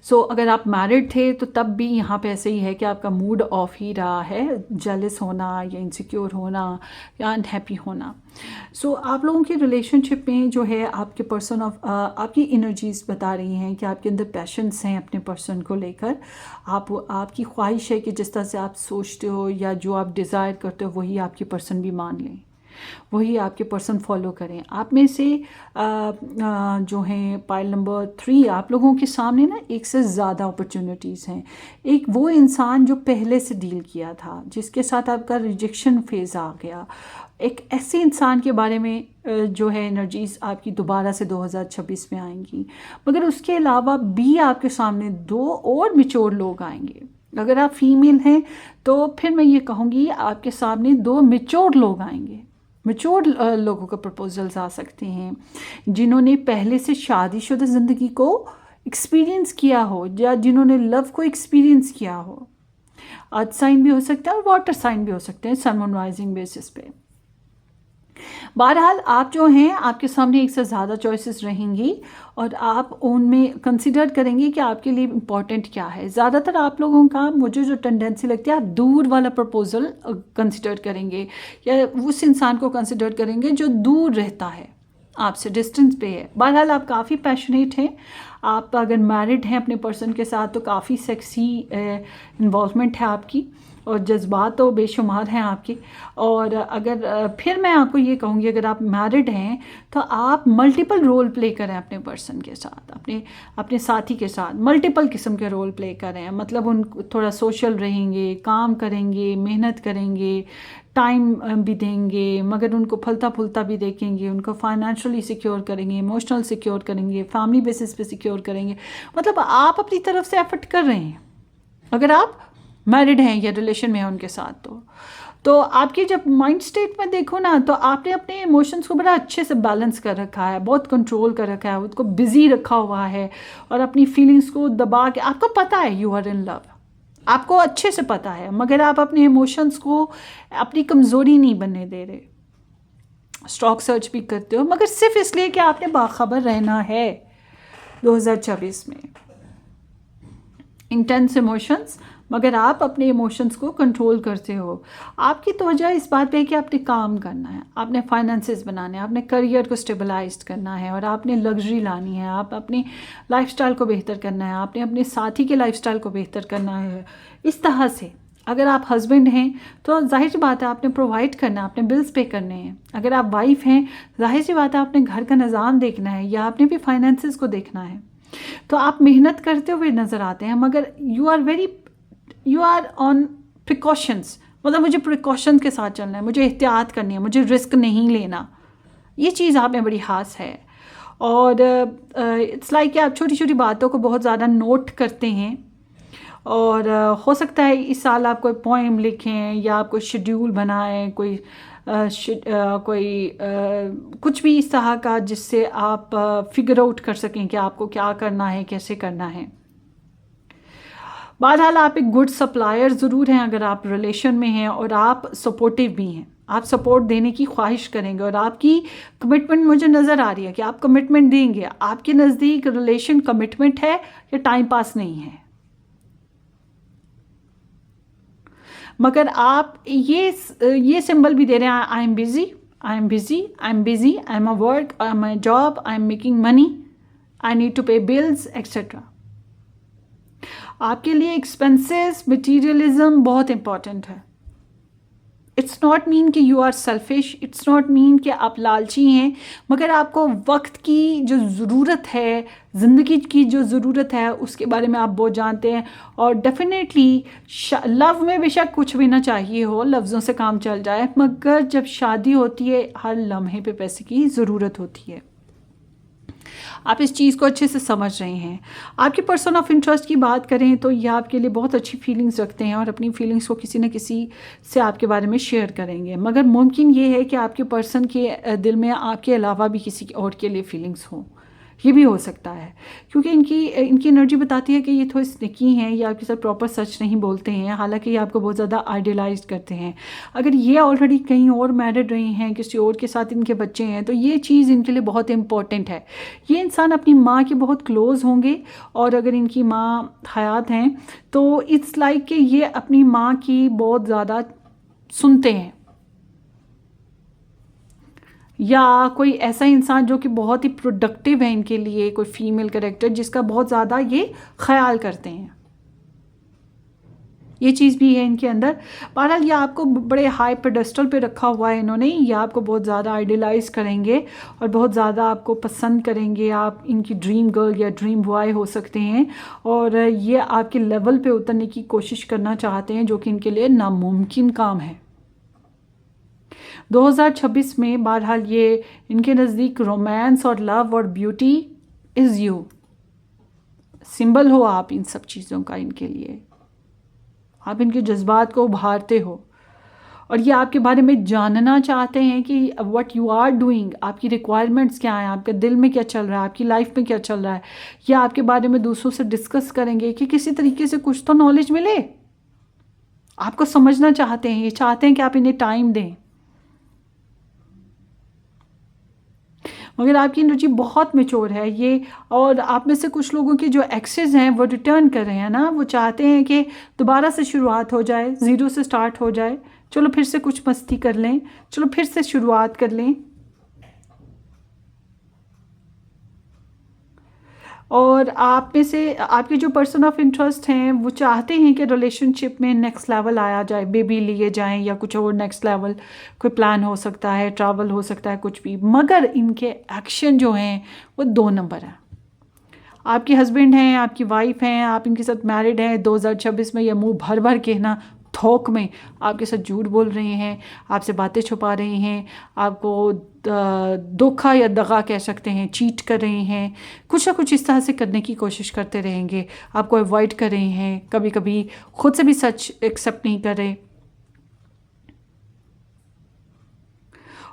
सो अगर आप मैरिड थे तो तब भी यहाँ पे ऐसे ही है कि आपका मूड ऑफ ही रहा है, जेलस होना या इनसिक्योर होना या अनहैप्पी होना। सो आप लोगों की रिलेशनशिप में जो है आपके पर्सन ऑफ आपकी एनर्जीज बता रही हैं कि आपके अंदर पैशंस हैं अपने पर्सन को लेकर। आपकी ख्वाहिश है कि जिस तरह से आप सोचते हो या जो आप डिज़ायर करते हो वही आपके पर्सन भी मान लें, वही आपके पर्सन फॉलो करें। आप में से जो हैं पाइल नंबर 3, आप लोगों के सामने ना एक से ज़्यादा अपॉर्चुनिटीज़ हैं। एक वो इंसान जो पहले से डील किया था, जिसके साथ आपका रिजेक्शन फेज़ आ गया, एक ऐसे इंसान के बारे में जो है एनर्जीज़ आपकी दोबारा से 2026 में आएंगी। मगर उसके अलावा भी आपके सामने 2 और मैच्योर लोग आएंगे। अगर आप फीमेल हैं तो फिर मैं ये कहूँगी आपके सामने 2 मैच्योर लोग आएंगे। मैच्योर लोगों का प्रपोजल्स आ सकते हैं, जिन्होंने पहले से शादीशुदा ज़िंदगी को एक्सपीरियंस किया हो या जिन्होंने लव को एक्सपीरियंस किया हो। अर्थ साइन भी हो सकता है और वाटर साइन भी हो सकते हैं, सन, मून, राइजिंग बेसिस पे। बहरहाल आप जो हैं आपके सामने एक से ज़्यादा चॉइसेस रहेंगी और आप उनमें कंसिडर करेंगे कि आपके लिए इम्पॉर्टेंट क्या है। ज़्यादातर आप लोगों का मुझे जो टेंडेंसी लगती है, आप दूर वाला प्रपोजल कंसिडर करेंगे या उस इंसान को कंसिडर करेंगे जो दूर रहता है, आपसे डिस्टेंस पे है। बहरहाल आप काफ़ी पैशनेट हैं। आप अगर मैरिड हैं अपने पर्सन के साथ तो काफ़ी सेक्सी इन्वॉल्वमेंट है आपकी और जज्बात तो बेशुमार हैं आपके। और अगर फिर मैं आपको ये कहूँगी, अगर आप मैरिड हैं तो आप मल्टीपल रोल प्ले करें अपने पर्सन के साथ, अपने साथी के साथ मल्टीपल किस्म के रोल प्ले करें। मतलब उन थोड़ा सोशल रहेंगे, काम करेंगे, मेहनत करेंगे, टाइम भी देंगे, मगर उनको फलता फूलता भी देखेंगे, उनको फाइनेंशियली सिक्योर करेंगे, इमोशनल सिक्योर करेंगे, फैमिली बेसिस पे सिक्योर करेंगे। मतलब आप अपनी तरफ से एफर्ट कर रहे हैं अगर आप मैरिड हैं या रिलेशन में हैं उनके साथ। तो आपकी जब माइंड स्टेट में देखो ना, तो आपने अपने इमोशंस को बड़ा अच्छे से बैलेंस कर रखा है, बहुत कंट्रोल कर रखा है, उसको बिजी रखा हुआ है और अपनी फीलिंग्स को दबा के, आपको पता है यू आर इन लव, आपको अच्छे से पता है, मगर आप अपने इमोशंस को अपनी कमज़ोरी नहीं बनने दे रहे। स्टॉक सर्च भी करते हो मगर सिर्फ इसलिए कि आपने बाखबर रहना है 2024 में। इंटेंस इमोशंस, मगर आप अपने इमोशंस को कंट्रोल करते हो। आपकी तवज्जो इस बात पे है कि आपने काम करना है, आपने फाइनेंसेस बनाने हैं, आपने करियर को स्टेबलाइज करना है और आपने लग्जरी लानी है, आप अपने लाइफस्टाइल को बेहतर करना है, आपने अपने साथी के लाइफस्टाइल को बेहतर करना है। इस तरह से अगर आप हस्बैंड हैं तो जाहिर सी बात है आपने प्रोवाइड करना है, आपने बिल्स पे करने हैं। अगर आप वाइफ हैं जाहिर सी बात है आपने घर का निज़ाम देखना है या आपने भी फाइनेंसेस को देखना है। तो आप मेहनत करते हुए नज़र आते हैं, मगर यू आर ऑन प्रिकॉशंस। मतलब मुझे प्रिकॉशन के साथ चलना है, मुझे एहतियात करनी है, मुझे रिस्क नहीं लेना। ये चीज़ आप में बड़ी खास है। और इट्स लाइक कि आप छोटी छोटी बातों को बहुत ज़्यादा नोट करते हैं। और हो सकता है इस साल आप कोई पोएम लिखें या आप कोई शेड्यूल बनाएं, कुछ भी इस तरह का जिससे आप फिगर आउट कर सकें कि आपको क्या करना है, कैसे करना है। बहरहाल आप एक गुड सप्लायर ज़रूर हैं अगर आप रिलेशन में हैं और आप सपोर्टिव भी हैं, आप सपोर्ट देने की ख्वाहिश करेंगे और आपकी कमिटमेंट मुझे नज़र आ रही है कि आप कमिटमेंट देंगे। आपके नज़दीक रिलेशन कमिटमेंट है या टाइम पास नहीं है। मगर आप ये सिंबल भी दे रहे हैं, I am busy, I am busy, I am busy, I am a work, I am a job, I am making money, I need to pay bills etcetera. आपके लिए एक्सपेंसेस, मटीरियलिज्म बहुत इंपॉर्टेंट है। It's not mean कि you are selfish, it's not mean कि आप लालची हैं, मगर आपको वक्त की जो ज़रूरत है, ज़िंदगी की जो ज़रूरत है उसके बारे में आप बहुत जानते हैं। और डेफिनेटली लव में बेशक कुछ भी ना चाहिए हो, लफ्ज़ों से काम चल जाए, मगर जब शादी होती है हर लम्हे पे पैसे की ज़रूरत होती है। आप इस चीज़ को अच्छे से समझ रहे हैं। आपके पर्सन ऑफ इंटरेस्ट की बात करें तो ये आपके लिए बहुत अच्छी फीलिंग्स रखते हैं और अपनी फीलिंग्स को किसी न किसी से आपके बारे में शेयर करेंगे, मगर मुमकिन ये है कि आपके पर्सन के दिल में आपके अलावा भी किसी और के लिए फीलिंग्स हों, ये भी हो सकता है, क्योंकि इनकी एनर्जी बताती है कि ये थोड़े स्निकी हैं, ये आपके साथ प्रॉपर सच नहीं बोलते हैं, हालांकि ये आपको बहुत ज़्यादा आइडियलाइज करते हैं। अगर ये ऑलरेडी कहीं और मैरिड रही हैं, किसी और के साथ इनके बच्चे हैं, तो ये चीज़ इनके लिए बहुत इंपॉर्टेंट है। ये इंसान अपनी माँ के बहुत क्लोज़ होंगे और अगर इनकी माँ हयात हैं तो इट्स लाइक कि ये अपनी माँ की बहुत ज़्यादा सुनते हैं, या कोई ऐसा इंसान जो कि बहुत ही प्रोडक्टिव है इनके लिए, कोई फीमेल कैरेक्टर जिसका बहुत ज़्यादा ये ख्याल करते हैं, ये चीज़ भी है इनके अंदर। बहरहाल ये आपको बड़े हाई पेडेस्टल पे रखा हुआ है इन्होंने, ये आपको बहुत ज़्यादा आइडियलाइज करेंगे और बहुत ज़्यादा आपको पसंद करेंगे। आप इनकी ड्रीम गर्ल या ड्रीम बॉय हो सकते हैं और ये आपके लेवल पे उतरने की कोशिश करना चाहते हैं, जो कि इनके लिए नामुमकिन काम है। 2026 में बहरहाल ये इनके नज़दीक रोमांस और लव और ब्यूटी इज़ यू, सिंबल हो आप इन सब चीज़ों का इनके लिए। आप इनके जज्बात को उभारते हो और ये आपके बारे में जानना चाहते हैं कि व्हाट यू आर डूइंग, आपकी रिक्वायरमेंट्स क्या हैं, आपके दिल में क्या चल रहा है, आपकी लाइफ में क्या चल रहा है। ये आपके बारे में दूसरों से डिस्कस करेंगे कि किसी तरीके से कुछ तो नॉलेज मिले। आपको समझना चाहते हैं, ये चाहते हैं कि आप इन्हें टाइम दें, मगर आपकी एनर्जी बहुत मैच्योर है ये। और आप में से कुछ लोगों के जो एक्सेस हैं वो रिटर्न कर रहे हैं ना, वो चाहते हैं कि दोबारा से शुरुआत हो जाए, ज़ीरो से स्टार्ट हो जाए, चलो फिर से कुछ मस्ती कर लें, चलो फिर से शुरुआत कर लें। और आप में से आपके जो पर्सन ऑफ इंटरेस्ट हैं वो चाहते हैं कि रिलेशनशिप में नेक्स्ट लेवल आया जाए, बेबी लिए जाएं या कुछ और नेक्स्ट लेवल कोई प्लान हो सकता है, ट्रैवल हो सकता है, कुछ भी, मगर इनके एक्शन जो हैं वो 2 नंबर हैं। आपके हस्बैंड हैं, आपकी वाइफ हैं, आप इनके साथ मैरिड हैं, 2026 में ये मुंह भर भर के ना थोक में आपके साथ झूठ बोल रहे हैं, आपसे बातें छुपा रहे हैं, आपको धोखा या दगा कह सकते हैं, चीट कर रहे हैं, कुछ ना कुछ इस तरह से करने की कोशिश करते रहेंगे, आपको अवॉइड कर रहे हैं, कभी कभी खुद से भी सच एक्सेप्ट नहीं कर रहे।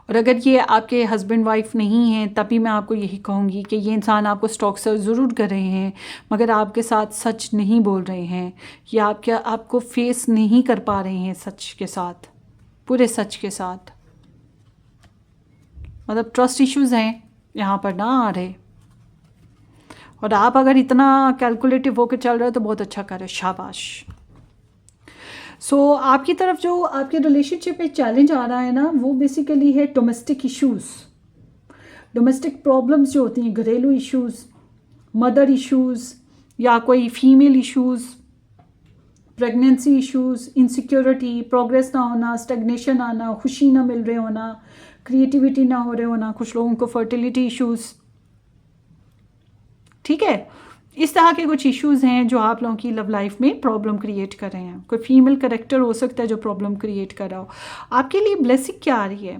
और अगर ये आपके हस्बैंड वाइफ नहीं हैं तभी मैं आपको यही कहूँगी कि ये इंसान आपको स्टॉक्सर ज़रूर कर रहे हैं, मगर आपके साथ सच नहीं बोल रहे हैं, या आपको फेस नहीं कर पा रहे हैं सच के साथ, पूरे सच के साथ। मतलब ट्रस्ट इश्यूज़ हैं यहाँ पर ना आ रहे। और आप अगर इतना कैलकुलेटिव होकर चल रहे हो तो बहुत अच्छा कर रहे हो, शाबाश। सो आपकी तरफ जो आपके रिलेशनशिप में चैलेंज आ रहा है ना, वो बेसिकली है डोमेस्टिक इश्यूज़, डोमेस्टिक प्रॉब्लम्स जो होती हैं, घरेलू इश्यूज़, मदर इश्यूज़ या कोई female issues, pregnancy issues, insecurity, progress ना होना, स्टैग्नेशन आना, खुशी ना मिल रहे होना, क्रिएटिविटी ना हो रहे होना, कुछ लोगों को फर्टिलिटी इश्यूज़, ठीक है। इस तरह के कुछ इश्यूज़ हैं जो आप लोगों की लव लाइफ में प्रॉब्लम क्रिएट कर रहे हैं। कोई फीमेल कैरेक्टर हो सकता है जो प्रॉब्लम क्रिएट कर रहा हो। आपके लिए ब्लेसिंग क्या आ रही है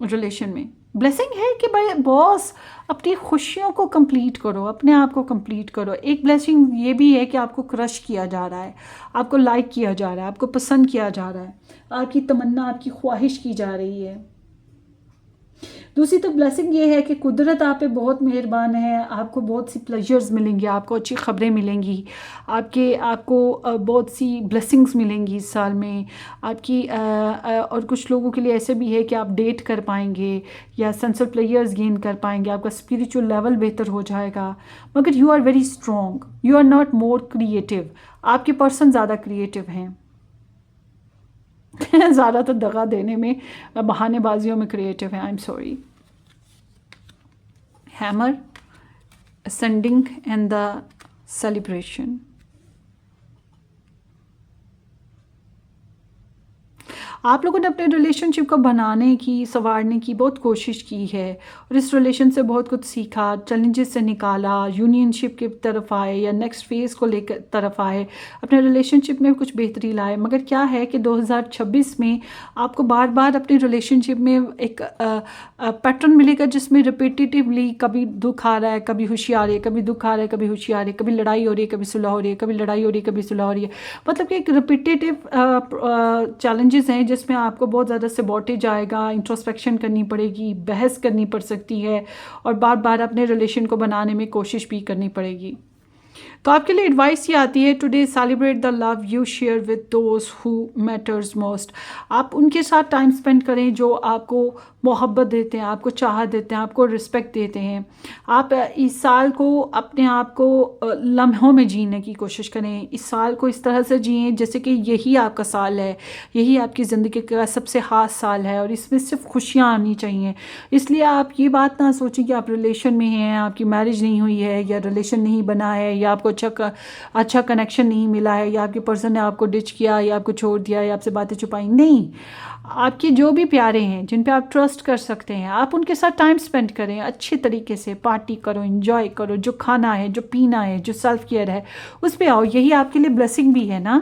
रिलेशन में? ब्लेसिंग है कि भाई बॉस अपनी खुशियों को कंप्लीट करो, अपने आप को कंप्लीट करो। एक ब्लेसिंग ये भी है कि आपको क्रश किया जा रहा है, आपको लाइक किया जा रहा है, आपको पसंद किया जा रहा है, आपकी तमन्ना, आपकी ख्वाहिश की जा रही है। दूसरी तो ब्लेसिंग ये है कि कुदरत आप पे बहुत मेहरबान है, आपको बहुत सी प्लेजर्स मिलेंगी, आपको अच्छी ख़बरें मिलेंगी, आपको बहुत सी ब्लेसिंग्स मिलेंगी इस साल में आपकी। और कुछ लोगों के लिए ऐसे भी है कि आप डेट कर पाएंगे या सेंस ऑफ प्लेजर्स गेन कर पाएंगे, आपका स्पिरिचुअल लेवल बेहतर हो जाएगा। मगर you are very strong, you are not more creative, आपके पर्सन ज़्यादा क्रिएटिव हैं। ज़्यादातर दगा देने में, बहानेबाजियों में क्रिएटिव है। I am sorry. Hammer, ascending and the celebration। आप लोगों ने अपने रिलेशनशिप को बनाने की, संवारने की बहुत कोशिश की है और इस रिलेशन से बहुत कुछ सीखा, चैलेंजेस से निकाला, यूनियनशिप की तरफ आए या नेक्स्ट फेज़ को लेकर तरफ आए, अपने रिलेशनशिप में कुछ बेहतरी लाए। मगर क्या है कि 2026 में आपको बार बार अपने रिलेशनशिप में एक पैटर्न मिलेगा जिसमें रिपीटेटिवली कभी दुख आ रहा है, कभी खुशी आ रही है, कभी दुख आ रहा है, कभी खुशी आ रही है, कभी लड़ाई हो रही है, कभी सुलह हो रही है, कभी लड़ाई हो रही है, कभी सुलह हो रही है। मतलब कि एक रिपीटेटिव चैलेंजेस हैं जिसमें आपको बहुत ज़्यादा सबॉटेज आएगा, इंट्रोस्पेक्शन करनी पड़ेगी, बहस करनी पड़ सकती है और बार बार अपने रिलेशन को बनाने में कोशिश भी करनी पड़ेगी। तो आपके लिए एडवाइस ये आती है, today celebrate the love you share with those who matters most. आप उनके साथ टाइम स्पेंड करें जो आपको मोहब्बत देते हैं, आपको चाह देते हैं, आपको रिस्पेक्ट देते हैं। आप इस साल को अपने आप को लम्हों में जीने की कोशिश करें। इस साल को इस तरह से जिएं जैसे कि यही आपका साल है, यही आपकी ज़िंदगी का सबसे ख़ास साल है और इसमें सिर्फ खुशियाँ आनी चाहिए। इसलिए आप ये बात ना सोचें कि आप रिलेशन में हैं, आपकी मैरिज नहीं हुई है या रिलेशन नहीं बना है या आपको अच्छा कनेक्शन नहीं मिला है या आपके पर्सन ने आपको डिच किया या आपको छोड़ दिया या आपसे बातें छुपाई। नहीं, आपके जो भी प्यारे हैं, जिन पे आप ट्रस्ट कर सकते हैं, आप उनके साथ टाइम स्पेंड करें, अच्छे तरीके से पार्टी करो, एंजॉय करो। जो खाना है, जो पीना है, जो सेल्फ केयर है, उस पे आओ। यही आपके लिए ब्लेसिंग भी है ना।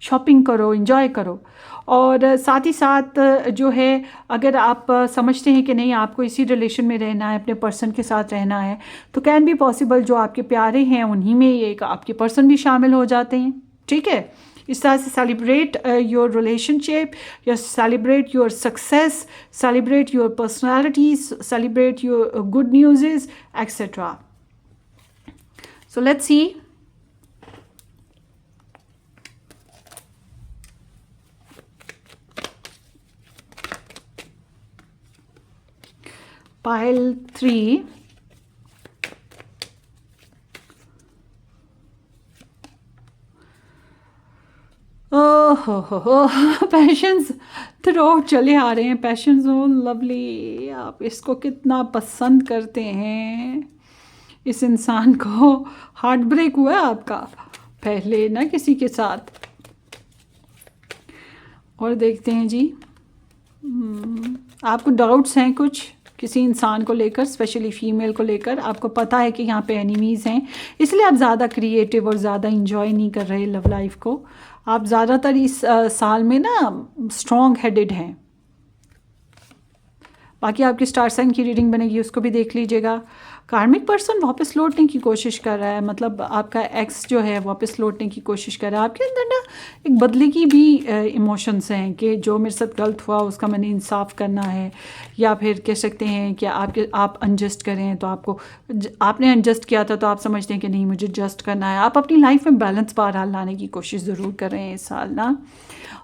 शॉपिंग करो, एंजॉय करो। और साथ ही साथ जो है, अगर आप समझते हैं कि नहीं आपको इसी रिलेशन में रहना है, अपने पर्सन के साथ रहना है, तो कैन बी पॉसिबल जो आपके प्यारे हैं उन्हीं में एक आपके पर्सन भी शामिल हो जाते हैं। ठीक है, इस तरह से सेलिब्रेट योर रिलेशनशिप, या celebrate your success, celebrate your personalities, celebrate your good news etcetera. So let's see. Pile 3, ओहो पैशंस थ्रू चले आ रहे हैं। पैशंस, ओ लवली, आप इसको कितना पसंद करते हैं। इस इंसान को हार्ट ब्रेक हुआ है आपका पहले ना किसी के साथ। और देखते हैं जी, आपको डाउट्स हैं कुछ किसी इंसान को लेकर, स्पेशली फीमेल को लेकर। आपको पता है कि यहाँ पे एनिमीज़ हैं, इसलिए आप ज़्यादा क्रिएटिव और ज़्यादा इंजॉय नहीं कर रहे लव लाइफ को। आप ज़्यादातर इस साल में ना स्ट्रॉन्ग हेडेड हैं। बाकी आपकी स्टार साइन की रीडिंग बनेगी, उसको भी देख लीजिएगा। कार्मिक पर्सन वापस लौटने की कोशिश कर रहा है, मतलब आपका एक्स जो है वापस लौटने की कोशिश कर रहा है। आपके अंदर ना एक बदले की भी इमोशंस हैं कि जो मेरे साथ गलत हुआ उसका मैंने इंसाफ करना है, या फिर कह सकते हैं कि आप अनजस्ट करें तो आपने अनजस्ट किया था तो आप समझते हैं कि नहीं मुझे जस्ट करना है। आप अपनी लाइफ में बैलेंस बहरहाल लाने की कोशिश ज़रूर कर रहे हैं इस साल ना।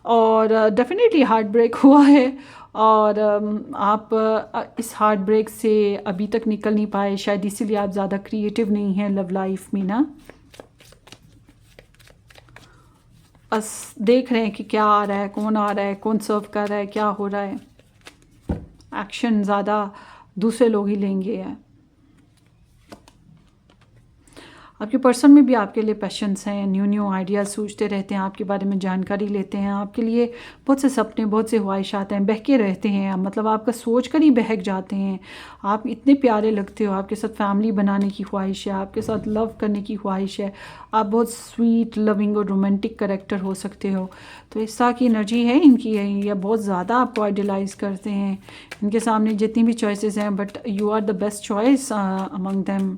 और डेफिनेटली हार्ट ब्रेक हुआ है और आप इस हार्ट ब्रेक से अभी तक निकल नहीं पाए, शायद इसीलिए आप ज़्यादा क्रिएटिव नहीं हैं लव लाइफ में ना। बस देख रहे हैं कि क्या आ रहा है, कौन आ रहा है, कौन सर्व कर रहा है, क्या हो रहा है। एक्शन ज़्यादा दूसरे लोग ही लेंगे। आपके पर्सन में भी आपके लिए पैशंस हैं, न्यू न्यू आइडियाज़ सोचते रहते हैं, आपके बारे में जानकारी लेते हैं, आपके लिए बहुत से सपने, बहुत से ख्वाहिशात हैं, बहके रहते हैं, मतलब आपका सोच कर ही बहक जाते हैं। आप इतने प्यारे लगते हो, आपके साथ फैमिली बनाने की ख्वाहिश है, आपके साथ लव करने की ख्वाहिश है, आप बहुत स्वीट, लविंग और रोमांटिक करेक्टर हो सकते हो। तो इस तरह की एनर्जी है इनकी, है ये बहुत ज़्यादा आपको आइडलाइज़ करते हैं। इनके सामने जितनी भी चॉइसेस हैं, but you are the best choice among them.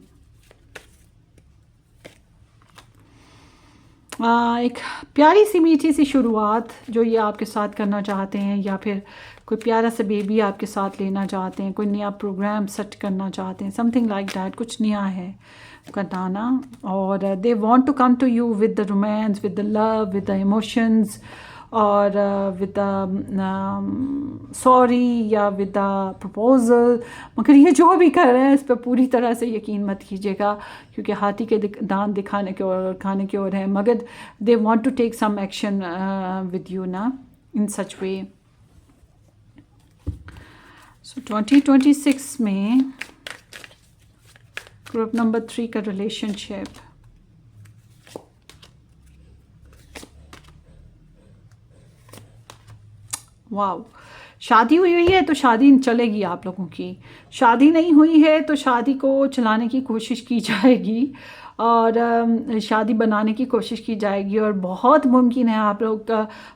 एक प्यारी सी मीठी सी शुरुआत जो ये आपके साथ करना चाहते हैं, या फिर कोई प्यारा सा बेबी आपके साथ लेना चाहते हैं, कोई नया प्रोग्राम सेट करना चाहते हैं, समथिंग लाइक दैट, कुछ नया है करना। और they want to come to you with the romance, with the love, with the emotions, और विद द सॉरी या विद द प्रपोजल। मगर ये जो भी कर रहे हैं इस पर पूरी तरह से यकीन मत कीजिएगा, क्योंकि हाथी के दांत दिखाने की ओर और खाने की ओर है। मगर they want to take some action with you ना, इन सच वे। सो 2026 में ग्रुप नंबर 3 का रिलेशनशिप, वाओ, शादी हुई हुई है तो शादी चलेगी आप लोगों की, शादी नहीं हुई है तो शादी को चलाने की कोशिश की जाएगी, और शादी बनाने की कोशिश की जाएगी। और बहुत मुमकिन है आप लोग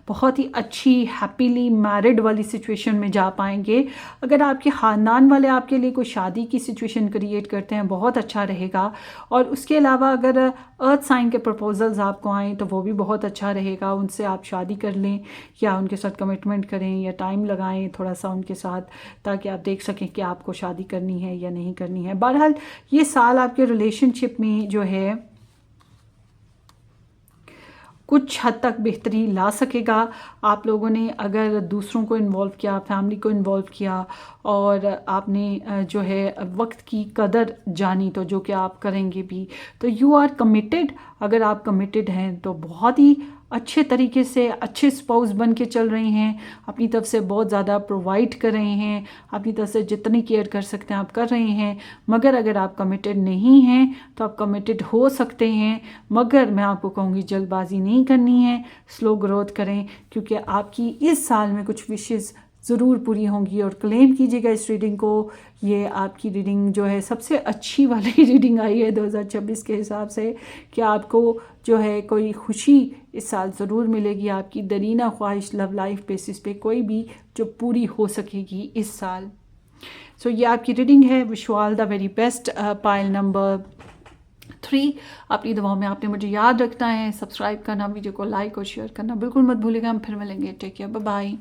बहुत ही अच्छी हैप्पीली मैरिड वाली सिचुएशन में जा पाएंगे। अगर आपके ख़ानदान वाले आपके लिए कोई शादी की सिचुएशन क्रिएट करते हैं, बहुत अच्छा रहेगा। और उसके अलावा अगर अर्थ साइन के प्रपोजल्स आपको आएँ तो वो भी बहुत अच्छा रहेगा। उनसे आप शादी कर लें या उनके साथ कमिटमेंट करें या टाइम लगाएं थोड़ा सा उनके साथ, ताकि आप देख सकें कि आपको शादी करनी है या नहीं करनी है। बहरहाल ये साल आपके रिलेशनशिप में जो है कुछ हद तक बेहतरी ला सकेगा। आप लोगों ने अगर दूसरों को इन्वॉल्व किया, फैमिली को इन्वॉल्व किया, और आपने जो है वक्त की कदर जानी, तो जो कि आप करेंगे भी, तो यू आर कमिटेड। अगर आप कमिटेड हैं तो बहुत ही अच्छे तरीके से अच्छे स्पाउस बन के चल रहे हैं, अपनी तरफ से बहुत ज़्यादा प्रोवाइड कर रहे हैं, अपनी तरफ से जितनी केयर कर सकते हैं आप कर रहे हैं। मगर अगर आप कमिटेड नहीं हैं तो आप कमिटेड हो सकते हैं, मगर मैं आपको कहूँगी जल्दबाजी नहीं करनी है, स्लो ग्रोथ करें, क्योंकि आपकी इस साल में कुछ विशेज़ ज़रूर पूरी होंगी। और क्लेम कीजिएगा इस रीडिंग को, ये आपकी रीडिंग जो है सबसे अच्छी वाली रीडिंग आई है 2026 के हिसाब से, कि आपको जो है कोई खुशी इस साल ज़रूर मिलेगी। आपकी दरीना ख्वाहिश लव लाइफ बेसिस पे कोई भी जो पूरी हो सकेगी इस साल। सो ये आपकी रीडिंग है। Wish you all the very best. Pile number 3, अपनी दुआओं में आपने मुझे याद रखना है, सब्सक्राइब करना, वीडियो को लाइक और शेयर करना बिल्कुल मत भूलिएगा। हम फिर मिलेंगे। Take care, bye bye.